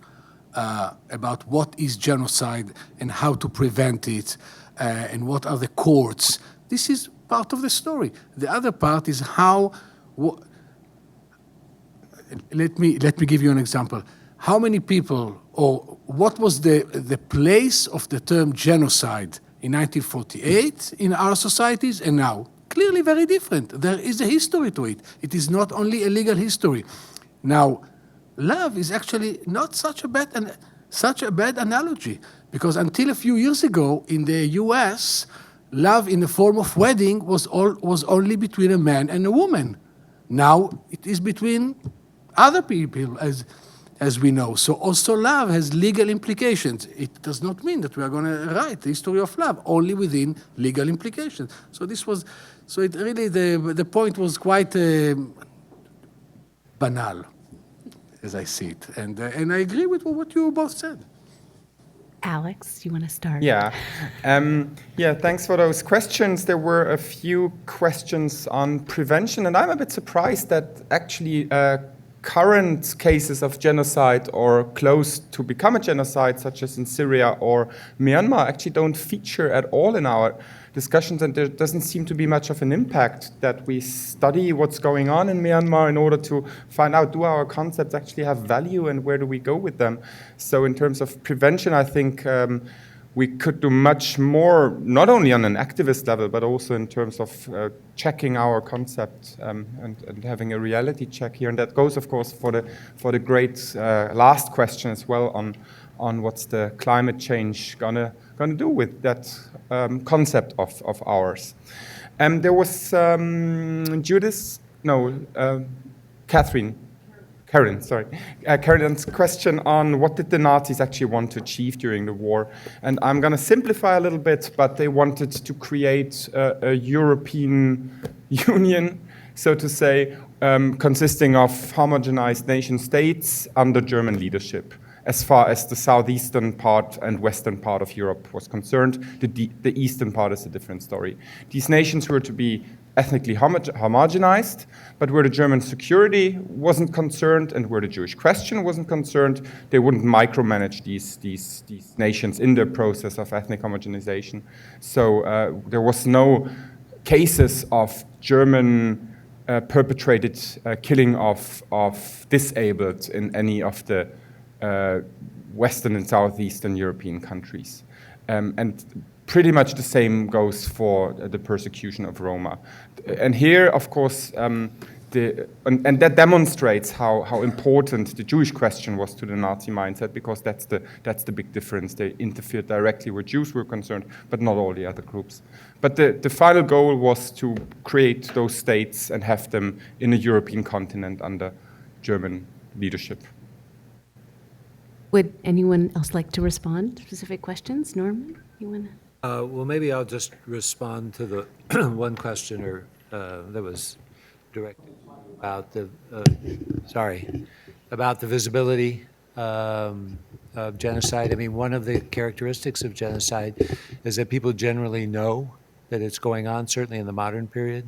about what is genocide and how to prevent it and what are the courts. This is part of the story. The other part is how... Let me give you an example. How many people, or what was the place of the term genocide in 1948 in our societies and now? Clearly very different. There is a history to it. It is not only a legal history. Now, love is actually not such a bad analogy, because until a few years ago in the US, love in the form of wedding was only between a man and a woman. Now it is between other people, as we know. So also love has legal implications. It does not mean that we are going to write the history of love only within legal implications. So it really, the point was quite banal, as I see it. And I agree with what you both said. Alex, you want to start? Yeah. Yeah, thanks for those questions. There were a few questions on prevention, and I'm a bit surprised that actually current cases of genocide or close to become a genocide, such as in Syria or Myanmar, actually don't feature at all in our discussions, and there doesn't seem to be much of an impact that we study what's going on in Myanmar in order to find out, do our concepts actually have value and where do we go with them? So in terms of prevention, I think we could do much more, not only on an activist level, but also in terms of checking our concept and having a reality check here. And that goes, of course, for the great last question as well on what's the climate change gonna do with that concept of ours. There was Karen's question on what did the Nazis actually want to achieve during the war. And I'm going to simplify a little bit, but they wanted to create a European Union, so to say, consisting of homogenized nation states under German leadership. As far as the southeastern part and western part of Europe was concerned, the eastern part is a different story. These nations were to be ethnically homogenized, but where the German security wasn't concerned and where the Jewish question wasn't concerned, they wouldn't micromanage these nations in the process of ethnic homogenization. So there was no cases of German perpetrated killing of disabled in any of the Western and Southeastern European countries. And pretty much the same goes for the persecution of Roma. And here, of course, and that demonstrates how important the Jewish question was to the Nazi mindset, because that's the big difference. They interfered directly where Jews were concerned, but not all the other groups. But the final goal was to create those states and have them in a European continent under German leadership. Would anyone else like to respond to specific questions? Norman, you want to? Well, maybe I'll just respond to the one questioner that was directed about about the visibility of genocide. I mean, one of the characteristics of genocide is that people generally know that it's going on, certainly in the modern period.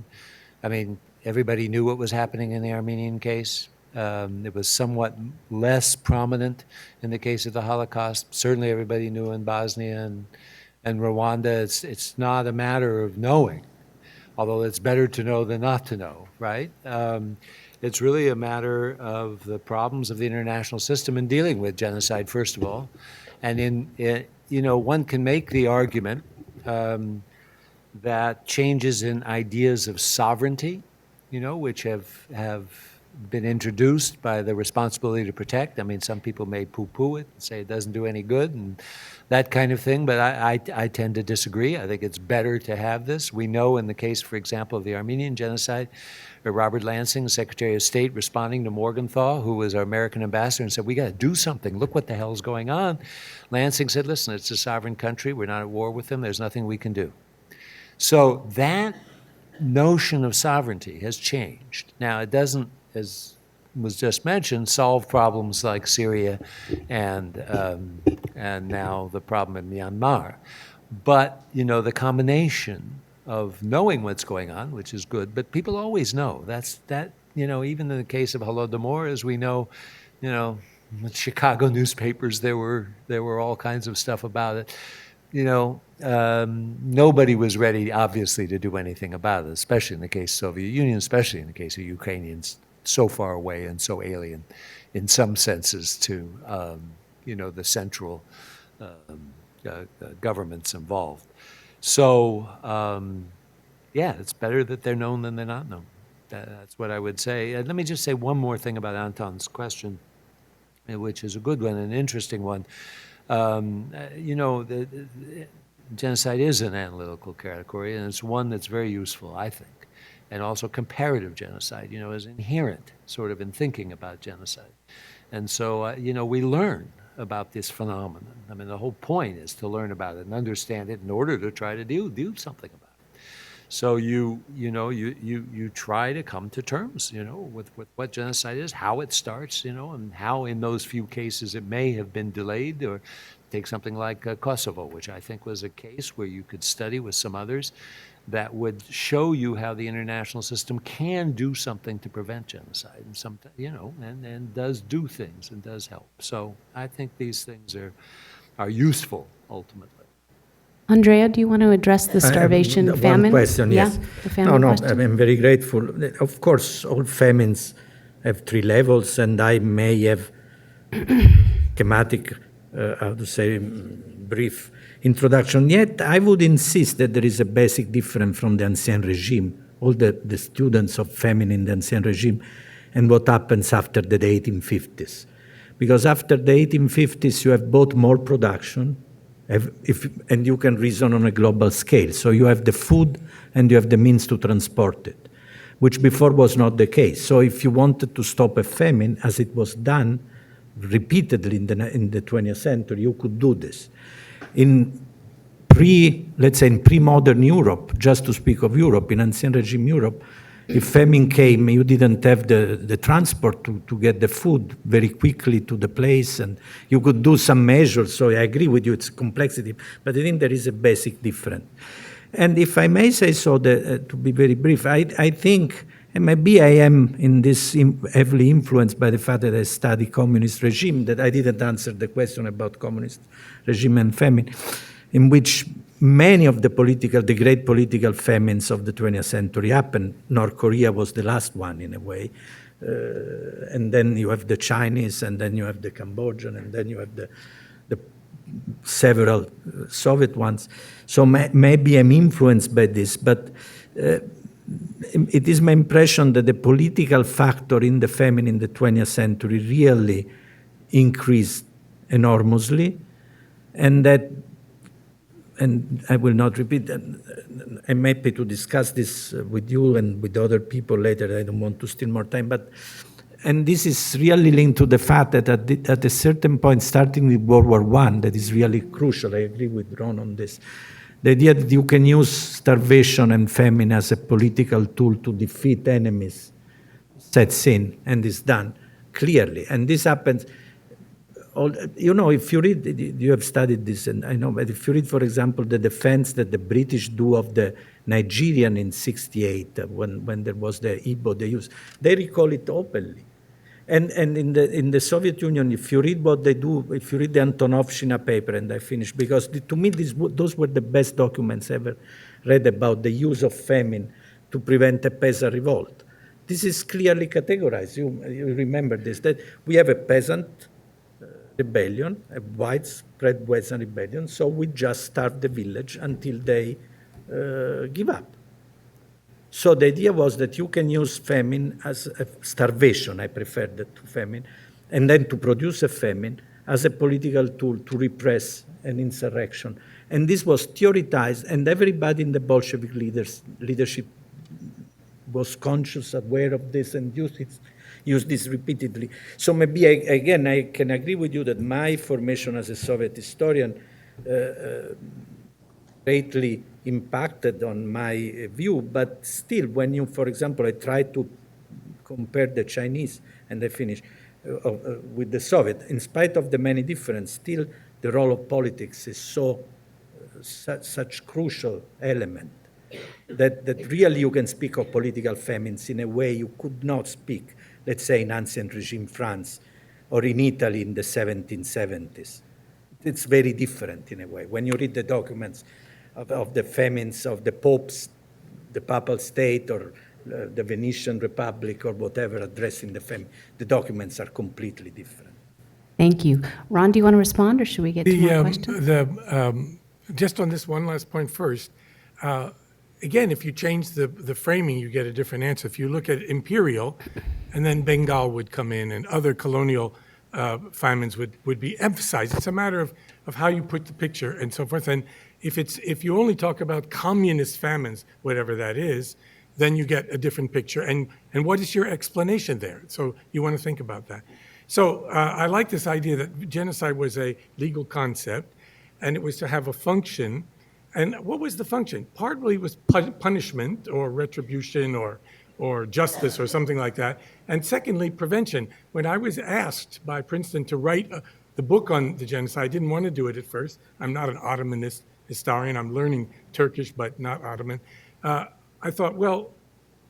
I mean, everybody knew what was happening in the Armenian case. It was somewhat less prominent in the case of the Holocaust. Certainly everybody knew in Bosnia and Rwanda. It's not a matter of knowing, although it's better to know than not to know, right? It's really a matter of the problems of the international system in dealing with genocide, first of all. And one can make the argument that changes in ideas of sovereignty, which have been introduced by the responsibility to protect. I mean, some people may poo-poo it and say it doesn't do any good and that kind of thing, but I tend to disagree. I think it's better to have this. We know in the case, for example, of the Armenian genocide, Robert Lansing, Secretary of State, responding to Morgenthau, who was our American ambassador, and said, we got to do something. Look what the hell is going on. Lansing said, listen, it's a sovereign country. We're not at war with them. There's nothing we can do. So that notion of sovereignty has changed. Now, it doesn't, as was just mentioned, solve problems like Syria and now the problem in Myanmar. But, the combination of knowing what's going on, which is good, but people always know. Even in the case of Holodomor, as we know, the Chicago newspapers, there were all kinds of stuff about it. Nobody was ready, obviously, to do anything about it, especially in the case of the Soviet Union, especially in the case of Ukrainians, so far away and so alien in some senses to, the central governments involved. So, it's better that they're known than they're not known. That's what I would say. Let me just say one more thing about Anton's question, which is a good one, an interesting one. Genocide is an analytical category, and it's one that's very useful, I think. And also comparative genocide, is inherent sort of in thinking about genocide. And so, we learn about this phenomenon. I mean, the whole point is to learn about it and understand it in order to try to do something about it. So you try to come to terms, with what genocide is, how it starts, and how in those few cases it may have been delayed. Or take something like Kosovo, which I think was a case where you could study with some others that would show you how the international system can do something to prevent genocide, and sometimes, and does do things and does help. So I think these things are useful ultimately. Andrea, do you want to address the starvation famine? One question, yes. Yeah, the famine question. I'm very grateful. Of course, all famines have 3 levels, and I may have schematic, brief introduction. Yet, I would insist that there is a basic difference from the Ancien regime, all the students of famine in the Ancien regime, and what happens after the 1850s. Because after the 1850s, you have both more production, and you can reason on a global scale. So you have the food and you have the means to transport it, which before was not the case. So if you wanted to stop a famine, as it was done repeatedly in the 20th century, you could do this. In pre-modern Europe, just to speak of Europe, in Ancien regime Europe, if famine came, you didn't have the transport to get the food very quickly to the place, and you could do some measures. So I agree with you, it's complexity, but I think there is a basic difference. And if I may say so, to be very brief, I think, and maybe I am in this heavily influenced by the fact that I study communist regime, that I didn't answer the question about communist regime and famine, in which many of the great political famines of the 20th century happened. North Korea was the last one, in a way. And then you have the Chinese, and then you have the Cambodian, and then you have the several Soviet ones. So maybe I'm influenced by this, but it is my impression that the political factor in the famine in the 20th century really increased enormously, and I will not repeat, I'm happy to discuss this with you and with other people later. I don't want to steal more time, and this is really linked to the fact that at a certain point, starting with World War I, that is really crucial. I agree with Ron on this. The idea that you can use starvation and famine as a political tool to defeat enemies sets in and is done clearly. And this happens. If you read, you have studied this, and I know, but if you read, for example, the defense that the British do of the Nigerian in '68, when there was the Igbo, they recall it openly. And in the Soviet Union, if you read what they do, if you read the Antonovshina paper, and I finish, because to me those were the best documents ever read about the use of famine to prevent a peasant revolt. This is clearly categorized. You remember this, that we have a peasant rebellion, a widespread peasant rebellion, so we just starve the village until they give up. So the idea was that you can use famine as a starvation, I prefer that to famine, and then to produce a famine as a political tool to repress an insurrection. And this was theorized, and everybody in the Bolshevik leadership was conscious, aware of this, and used this repeatedly. So maybe, again, I can agree with you that my formation as a Soviet historian greatly impacted on my view, but still, when you, for example, I try to compare the Chinese, and I finish, with the Soviet, in spite of the many differences, still the role of politics is such crucial element that really you can speak of political famines in a way you could not speak, let's say, in ancient regime France or in Italy in the 1770s. It's very different in a way. When you read the documents of the famines of the popes, the papal state, or the Venetian Republic, or whatever, addressing the famine, the documents are completely different. Thank you. Ron, do you want to respond, or should we get to more questions? Just on this one last point first, again, if you change the framing, you get a different answer. If you look at imperial, and then Bengal would come in, and other colonial famines would be emphasized. It's a matter of how you put the picture and so forth. And if you only talk about communist famines, whatever that is, then you get a different picture. And what is your explanation there? So you want to think about that. So I like this idea that genocide was a legal concept, and it was to have a function And what was the function? Partly was punishment or retribution or justice or something like that. And secondly, prevention. When I was asked by Princeton to write the book on the genocide, I didn't want to do it at first. I'm not an Ottomanist historian. I'm learning Turkish, but not Ottoman. I thought, well,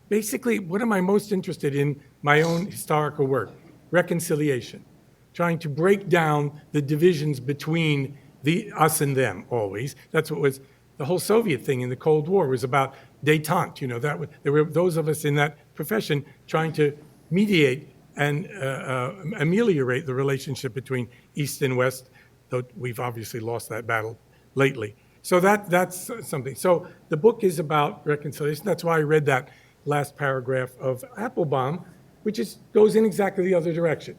basically, what am I most interested in my own historical work? Reconciliation. Trying to break down the divisions between us and them, always. That's what was the whole Soviet thing in the Cold War was about détente. You know, there were those of us in that profession trying to mediate and ameliorate the relationship between East and West, though we've obviously lost that battle lately. So that's something. So the book is about reconciliation. That's why I read that last paragraph of Applebaum, which goes in exactly the other direction.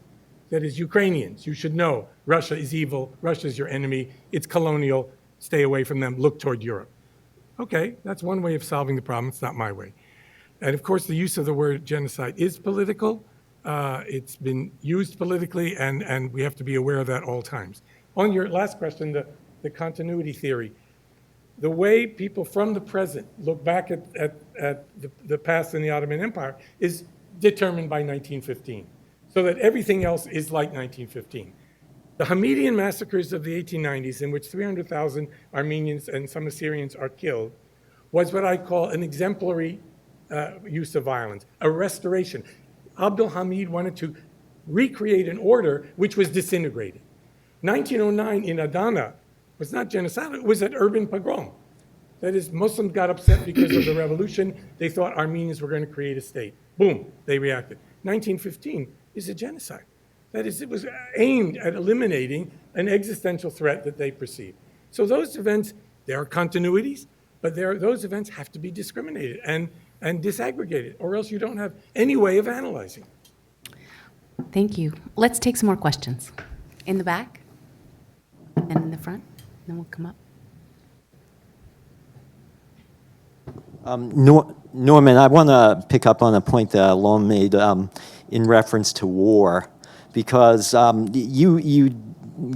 That is, Ukrainians, you should know Russia is evil, Russia is your enemy, it's colonial, stay away from them, look toward Europe. Okay, that's one way of solving the problem. It's not my way. And of course, the use of the word genocide is political. It's been used politically, and we have to be aware of that at all times. On your last question, the continuity theory, the way people from the present look back at the past in the Ottoman Empire is determined by 1915, so that everything else is like 1915. The Hamidian massacres of the 1890s, in which 300,000 Armenians and some Assyrians are killed, was what I call an exemplary use of violence, a restoration. Abdul Hamid wanted to recreate an order which was disintegrated. 1909 in Adana was not genocide, it was an urban pogrom. That is, Muslims got upset because of the revolution. They thought Armenians were going to create a state. Boom, they reacted. 1915 is a genocide. That is, it was aimed at eliminating an existential threat that they perceived. So those events, there are continuities, but those events have to be discriminated and disaggregated, or else you don't have any way of analyzing. Thank you. Let's take some more questions. In the back and in the front, then we'll come up. Norman, I want to pick up on a point that Alon made in reference to war, because you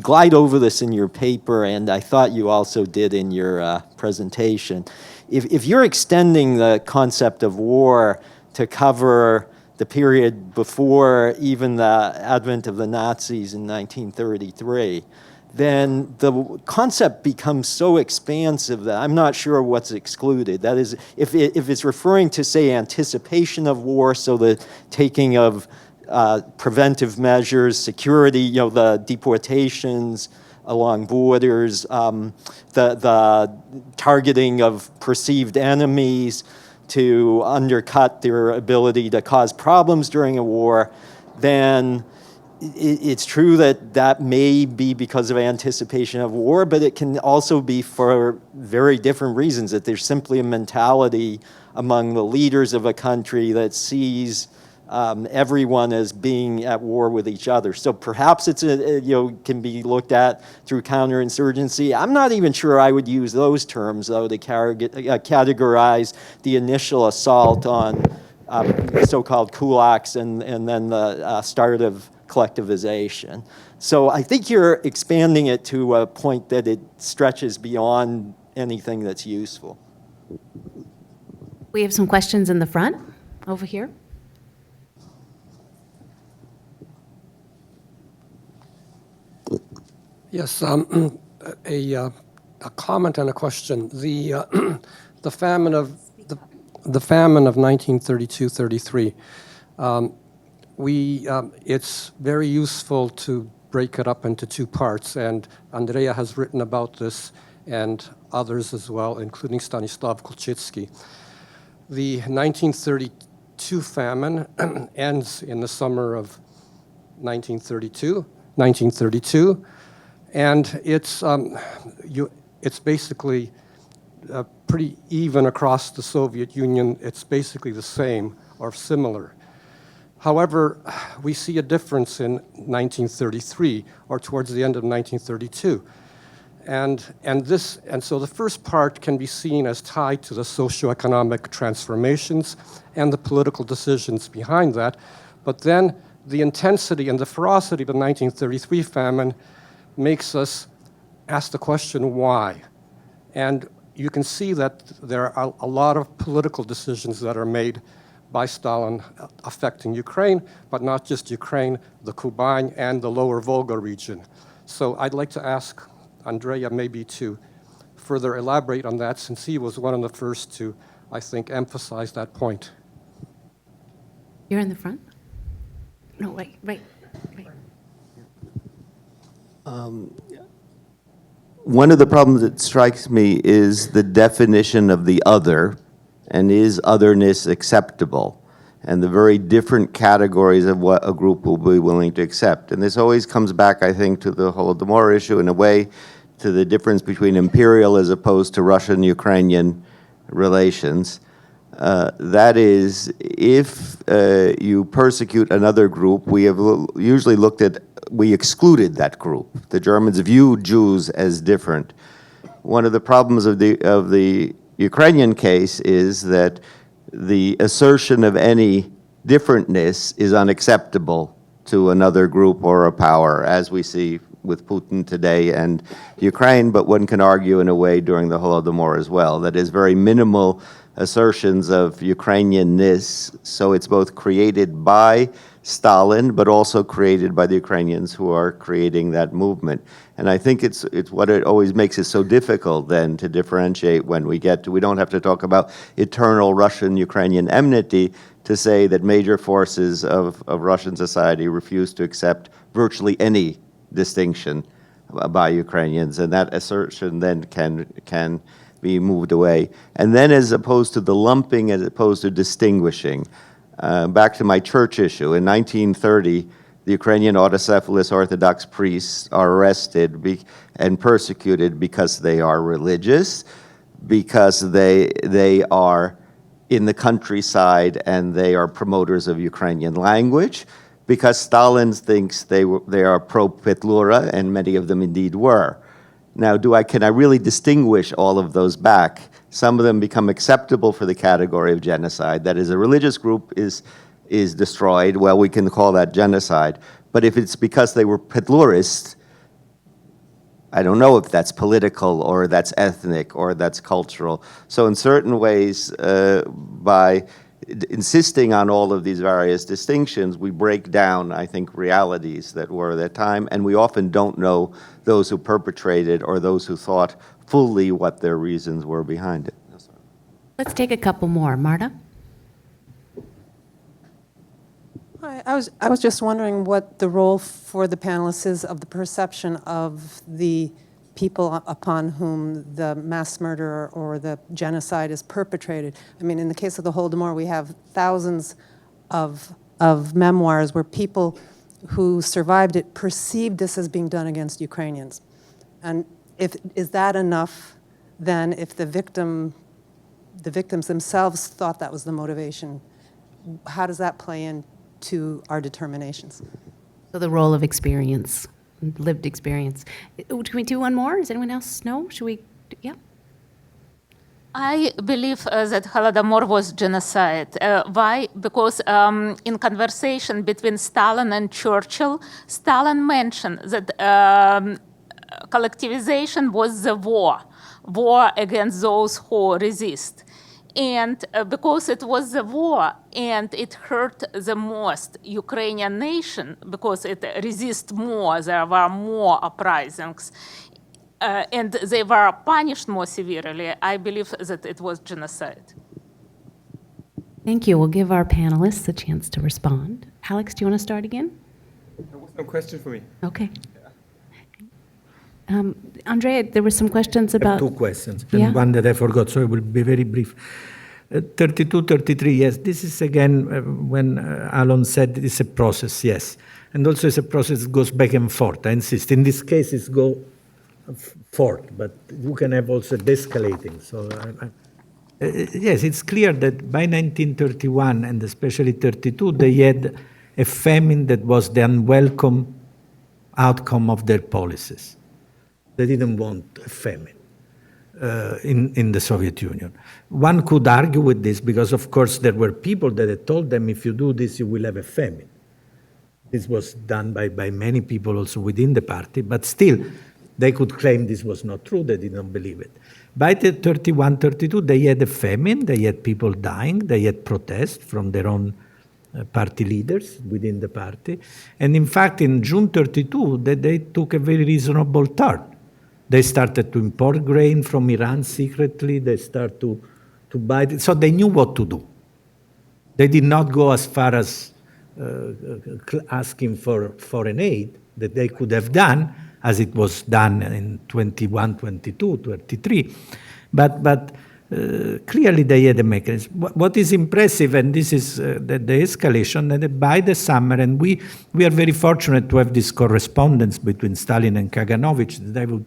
glide over this in your paper, and I thought you also did in your presentation. If you're extending the concept of war to cover the period before even the advent of the Nazis in 1933, then the concept becomes so expansive that I'm not sure what's excluded. That is, if it's referring to, say, anticipation of war, so the taking of preventive measures, security, the deportations along borders, the targeting of perceived enemies to undercut their ability to cause problems during a war, then it's true that may be because of anticipation of war, but it can also be for very different reasons, that there's simply a mentality among the leaders of a country that sees everyone as being at war with each other. So perhaps it's can be looked at through counterinsurgency. I'm not even sure I would use those terms, though, to categorize the initial assault on so-called kulaks and then the start of collectivization. So I think you're expanding it to a point that it stretches beyond anything that's useful. We have some questions in the front, over here. Yes, a comment and a question. The famine of 1932-33. It's very useful to break it up into two parts, and Andrea has written about this, and others as well, including Stanislav Kulczycki. The 1932 famine ends in the summer of 1932, and it's basically pretty even across the Soviet Union. It's basically the same or similar. However, we see a difference in 1933 or towards the end of 1932. And so the first part can be seen as tied to the socioeconomic transformations and the political decisions behind that. But then the intensity and the ferocity of the 1933 famine makes us ask the question, why? And you can see that there are a lot of political decisions that are made by Stalin affecting Ukraine, but not just Ukraine, the Kuban and the lower Volga region. So I'd like to ask Andrea maybe to further elaborate on that, since he was one of the first to, I think, emphasize that point. You're in the front? No, right. One of the problems that strikes me is the definition of the other, and is otherness acceptable, and the very different categories of what a group will be willing to accept. And this always comes back, I think, to the Holodomor issue, in a way, to the difference between imperial as opposed to Russian-Ukrainian relations. That is, if you persecute another group, we have usually we excluded that group. The Germans viewed Jews as different. One of the problems of the Ukrainian case is that the assertion of any differentness is unacceptable to another group or a power, as we see with Putin today and Ukraine, but one can argue in a way during the Holodomor as well. That is very minimal assertions of Ukrainianness, so it's both created by Stalin, but also created by the Ukrainians who are creating that movement. And I think it's what it always makes it so difficult then to differentiate when we don't have to talk about eternal Russian-Ukrainian enmity to say that major forces of Russian society refuse to accept virtually any distinction by Ukrainians, and that assertion then can be moved away. And then, as opposed to the lumping, as opposed to distinguishing, back to my church issue, in 1930, the Ukrainian autocephalous Orthodox priests are arrested and persecuted because they are religious, because they are in the countryside and they are promoters of Ukrainian language, because Stalin thinks they are pro-Petlura, and many of them indeed were. Now, can I really distinguish all of those back? Some of them become acceptable for the category of genocide. That is, a religious group is destroyed. Well, we can call that genocide. But if it's because they were Petlurists, I don't know if that's political or that's ethnic or that's cultural. So in certain ways, by insisting on all of these various distinctions, we break down, I think, realities that were at that time, and we often don't know those who perpetrated or those who thought fully what their reasons were behind it. Let's take a couple more. Marta? Hi, I was just wondering what the role for the panelists is of the perception of the people upon whom the mass murder or the genocide is perpetrated. I mean, in the case of the Holodomor, we have thousands of memoirs where people who survived it perceived this as being done against Ukrainians. And is that enough then if the victims themselves thought that was the motivation? How does that play into our determinations? So the role of experience, lived experience. Can we do one more? Does anyone else know? Should we? Yeah. I believe that Holodomor was genocide. Why? Because in conversation between Stalin and Churchill, Stalin mentioned that collectivization was the war against those who resist. And because it was the war and it hurt the most Ukrainian nation, because it resists more, there were more uprisings, and they were punished more severely, I believe that it was genocide. Thank you. We'll give our panelists a chance to respond. Alex, do you want to start again? There was no question for me. Okay. Andrea, there were some questions about... Two questions, and one that I forgot, so I will be very brief. 32, 33, yes, this is again when Alon said it's a process, yes. And also it's a process that goes back and forth, I insist. In this case, it's go forth, but you can have also de-escalating. So yes, it's clear that by 1931, and especially 32, they had a famine that was the unwelcome outcome of their policies. They didn't want a famine in the Soviet Union. One could argue with this because, of course, there were people that had told them, if you do this, you will have a famine. This was done by many people also within the party, but still, they could claim this was not true, they didn't believe it. By the 31, 32, they had a famine, they had people dying, they had protests from their own party leaders within the party. And in fact, in June 32, they took a very reasonable turn. They started to import grain from Iran secretly. They started to buy it. So they knew what to do. They did not go as far as asking for foreign aid that they could have done, as it was done in 21, 22, 23. But clearly they had a mechanism. What is impressive, and this is the escalation, that by the summer, and we are very fortunate to have this correspondence between Stalin and Kaganovich that I would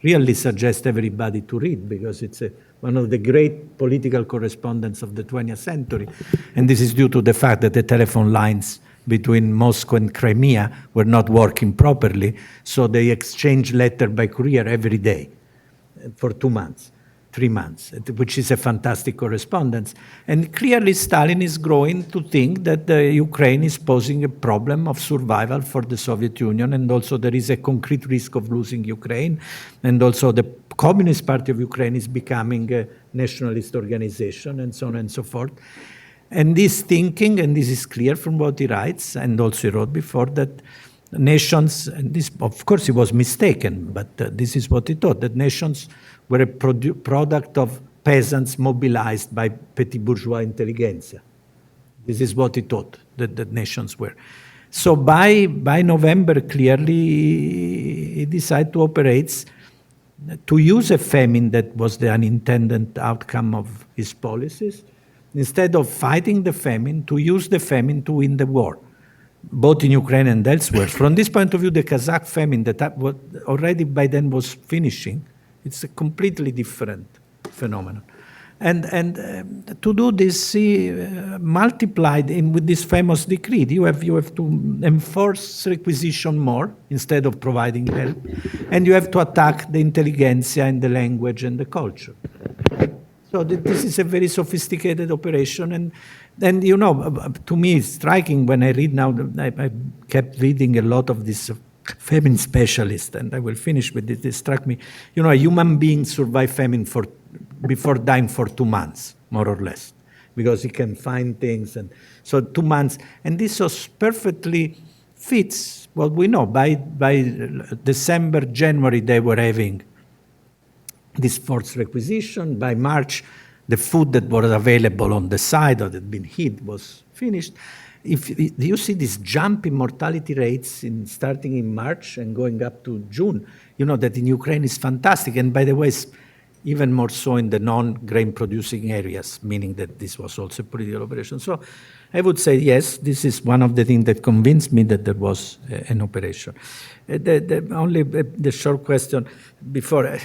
really suggest everybody to read, because it's one of the great political correspondence of the 20th century. And this is due to the fact that the telephone lines between Moscow and Crimea were not working properly, so they exchanged letters by courier every day for 2 months. 3 months, which is a fantastic correspondence. And clearly Stalin is growing to think that Ukraine is posing a problem of survival for the Soviet Union, and also there is a concrete risk of losing Ukraine, and also the Communist Party of Ukraine is becoming a nationalist organization, and so on and so forth. And this thinking, and this is clear from what he writes, and also he wrote before, that nations, and this, of course, he was mistaken, but this is what he thought, that nations were a product of peasants mobilized by petty bourgeois intelligentsia. This is what he thought that nations were. So by November, clearly, he decided to operate, to use a famine that was the unintended outcome of his policies, instead of fighting the famine, to use the famine to win the war, both in Ukraine and elsewhere. From this point of view, the Kazakh famine that already by then was finishing, it's a completely different phenomenon. And to do this, he multiplied with this famous decree. You have to enforce requisition more instead of providing help, and you have to attack the intelligentsia and the language and the culture. So this is a very sophisticated operation, and you know, to me it's striking when I read now, I kept reading a lot of this famine specialist, and I will finish with this. It struck me, you know, a human being survived famine before dying for 2 months, more or less, because he can find things, and so 2 months, and this was perfectly fits what we know. By December, January, they were having this forced requisition. By March, the food that was available on the side or that had been hid was finished. Do you see this jump in mortality rates starting in March and going up to June? You know that in Ukraine is fantastic, and by the way, it's even more so in the non-grain producing areas, meaning that this was also a political operation. So I would say, yes, this is one of the things that convinced me that there was an operation. The short question before,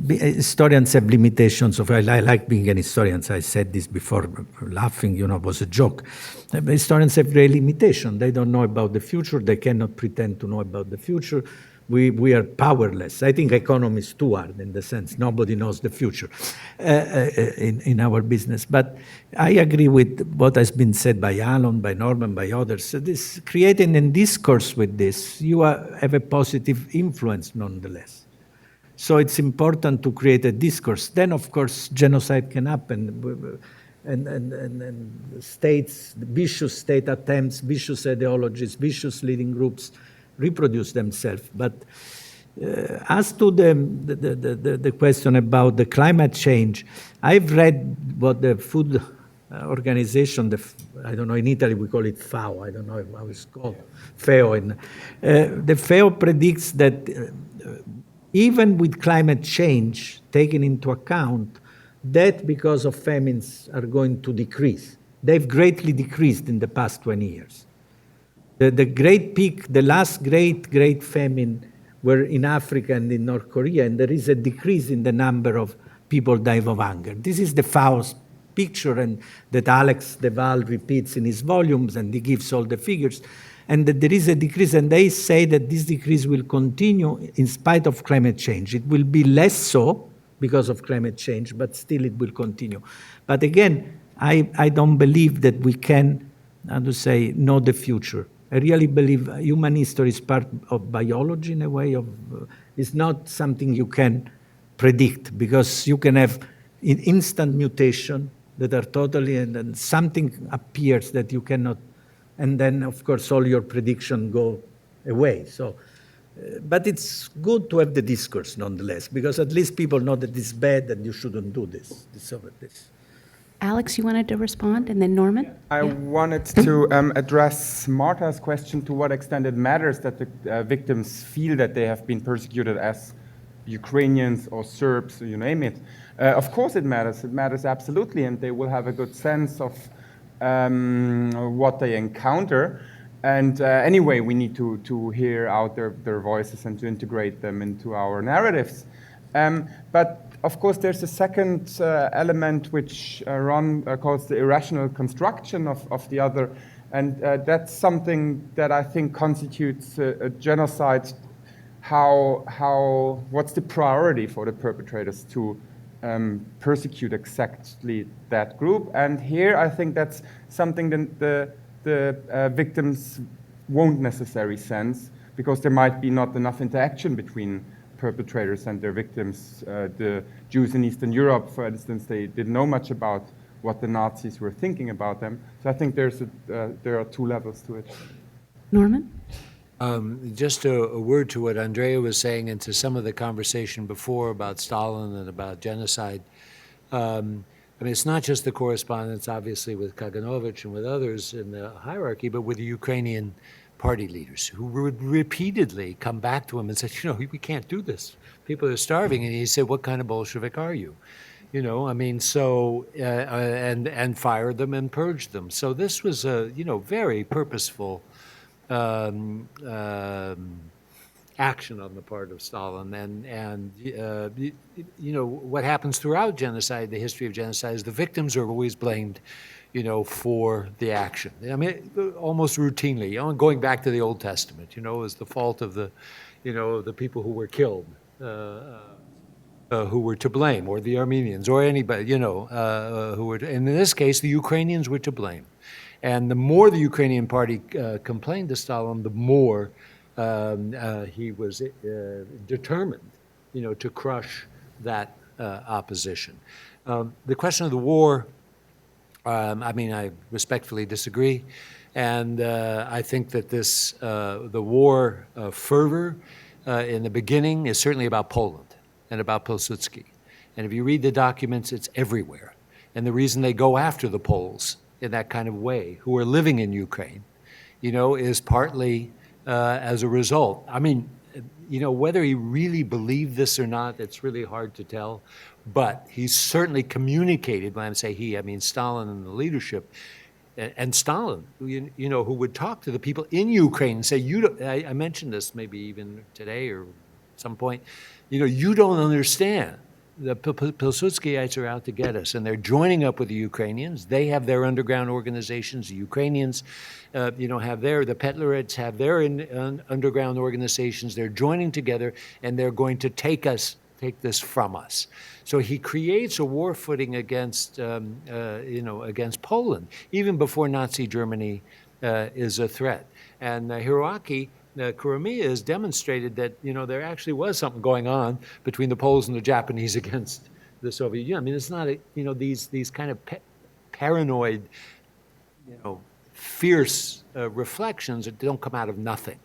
historians have limitations of, I like being an historian, I said this before, laughing, you know, was a joke. Historians have great limitation. They don't know about the future. They cannot pretend to know about the future. We are powerless. I think economists too are, in the sense nobody knows the future in our business. But I agree with what has been said by Alan, by Norman, by others. This creating a discourse with this, you have a positive influence nonetheless. So it's important to create a discourse. Then, of course, genocide can happen, and states, vicious state attempts, vicious ideologies, vicious leading groups reproduce themselves. But as to the question about the climate change, I've read what the Food Organization, I don't know, in Italy we call it FAO, I don't know how it's called, FAO. The FAO predicts that even with climate change taken into account, death because of famines are going to decrease. They've greatly decreased in the past 20 years. The great peak, the last great famine were in Africa and in North Korea, and there is a decrease in the number of people dying of hunger. This is the FAO's picture, and that Alex Deval repeats in his volumes, and he gives all the figures. And that there is a decrease, and they say that this decrease will continue in spite of climate change. It will be less so because of climate change, but still it will continue. But again, I don't believe that we can, how to say, know the future. I really believe human history is part of biology in a way of, it's not something you can predict, because you can have instant mutation that are totally, and then something appears that you cannot, and then of course all your prediction go away. So, but it's good to have the discourse nonetheless, because at least people know that it's bad and you shouldn't do this. Alex, you wanted to respond, and then Norman? I wanted to address Marta's question, to what extent it matters that the victims feel that they have been persecuted as Ukrainians or Serbs, you name it. Of course it matters. It matters absolutely, and they will have a good sense of what they encounter. And anyway, we need to hear out their voices and to integrate them into our narratives. But of course, there's a second element which Ron calls the irrational construction of the other. And that's something that I think constitutes a genocide. What's the priority for the perpetrators to persecute exactly that group? And here I think that's something that the victims won't necessarily sense, because there might be not enough interaction between perpetrators and their victims. The Jews in Eastern Europe, for instance, they didn't know much about what the Nazis were thinking about them. So I think there are two levels to it. Norman? Just a word to what Andrea was saying and to some of the conversation before about Stalin and about genocide. I mean, it's not just the correspondence, obviously, with Kaganovich and with others in the hierarchy, but with the Ukrainian party leaders who would repeatedly come back to him and say, we can't do this. People are starving. And he said, what kind of Bolshevik are you? I mean, so, and fire them and purge them. So this was a, very purposeful action on the part of Stalin. And what happens throughout genocide, the history of genocide, is the victims are always blamed, for the action. I mean, almost routinely, going back to the Old Testament, is the fault of the, the people who were killed, who were to blame, or the Armenians, or anybody, who were, in this case, the Ukrainians were to blame. And the more the Ukrainian party complained to Stalin, the more he was determined, to crush that opposition. The question of the war, I mean, I respectfully disagree. And I think that the war fervor in the beginning is certainly about Poland and about Pilsudski. And if you read the documents, it's everywhere. And the reason they go after the Poles in that kind of way, who are living in Ukraine, is partly as a result. I mean, whether he really believed this or not, it's really hard to tell. But he certainly communicated, when I say he, I mean Stalin and the leadership, and Stalin, who would talk to the people in Ukraine and say, I mentioned this maybe even today or some point, you don't understand. The Pilsudskiites are out to get us, and they're joining up with the Ukrainians. They have their underground organizations. The Ukrainians, have the Petlerites have their underground organizations. They're joining together, and they're going to take this from us. So he creates a war footing against, against Poland, even before Nazi Germany is a threat. And Hiroaki Kuromiya has demonstrated that, there actually was something going on between the Poles and the Japanese against the Soviet Union. I mean, it's not, these kind of paranoid, fierce reflections that don't come out of nothing.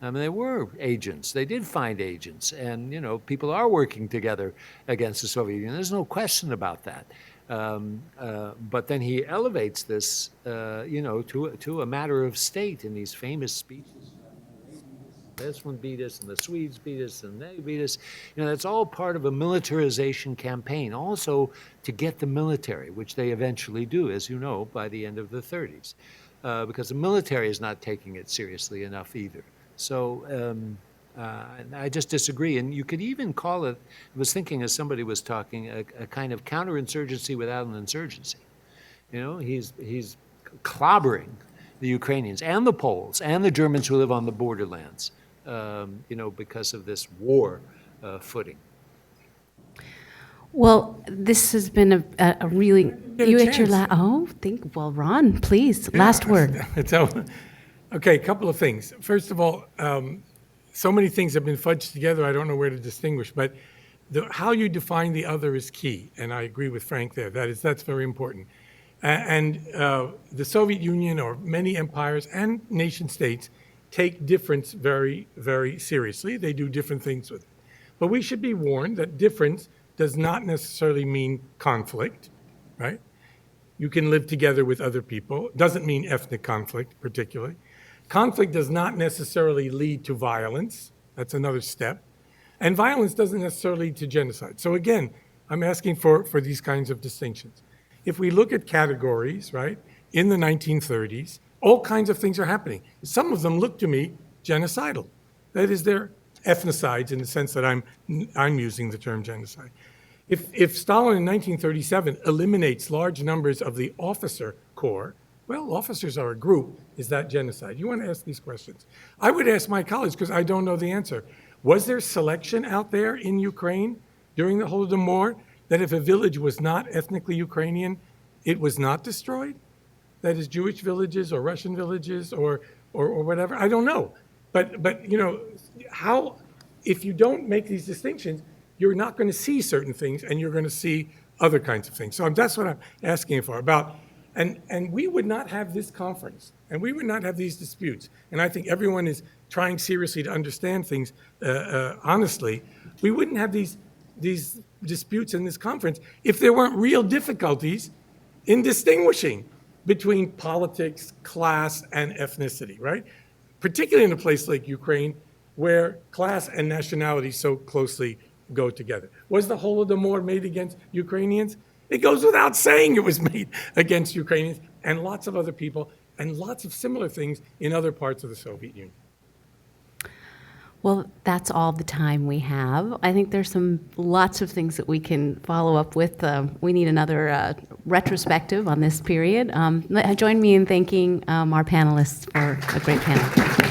I mean, they were agents. They did find agents. And, people are working together against the Soviet Union. There's no question about that. But then he elevates this, to a matter of state in these famous speeches. This one beat us, and the Swedes beat us, and they beat us. That's all part of a militarization campaign, also to get the military, which they eventually do, as you know, by the end of the 30s, because the military is not taking it seriously enough either. So I just disagree. And you could even call it, I was thinking as somebody was talking, a kind of counterinsurgency without an insurgency. He's clobbering the Ukrainians and the Poles and the Germans who live on the borderlands, because of this war footing. Well, this has been a really, you at your Ron, please, last word. Okay, a couple of things. First of all, so many things have been fudged together, I don't know where to distinguish, but how you define the other is key, and I agree with Frank there. That's very important. And the Soviet Union or many empires and nation states take difference very, very seriously. They do different things with it. But we should be warned that difference does not necessarily mean conflict, right? You can live together with other people. It doesn't mean ethnic conflict, particularly. Conflict does not necessarily lead to violence. That's another step. And violence doesn't necessarily lead to genocide. So again, I'm asking for these kinds of distinctions. If we look at categories, right, in the 1930s, all kinds of things are happening. Some of them look to me genocidal. That is, they're ethnicides in the sense that I'm using the term genocide. If Stalin in 1937 eliminates large numbers of the officer corps, well, officers are a group. Is that genocide? You want to ask these questions. I would ask my colleagues because I don't know the answer. Was there selection out there in Ukraine during the Holodomor that if a village was not ethnically Ukrainian, it was not destroyed? That is, Jewish villages or Russian villages or whatever? I don't know. But you know, how, if you don't make these distinctions, you're not going to see certain things and you're going to see other kinds of things. So that's what I'm asking for about, and we would not have this conference and we would not have these disputes. And I think everyone is trying seriously to understand things honestly. We wouldn't have these disputes in this conference if there weren't real difficulties in distinguishing between politics, class, and ethnicity, right? Particularly in a place like Ukraine, where class and nationality so closely go together. Was the Holodomor made against Ukrainians? It goes without saying it was made against Ukrainians and lots of other people and lots of similar things in other parts of the Soviet Union. Well, that's all the time we have. I think there's lots of things that we can follow up with. We need another retrospective on this period. Join me in thanking our panelists for a great panel.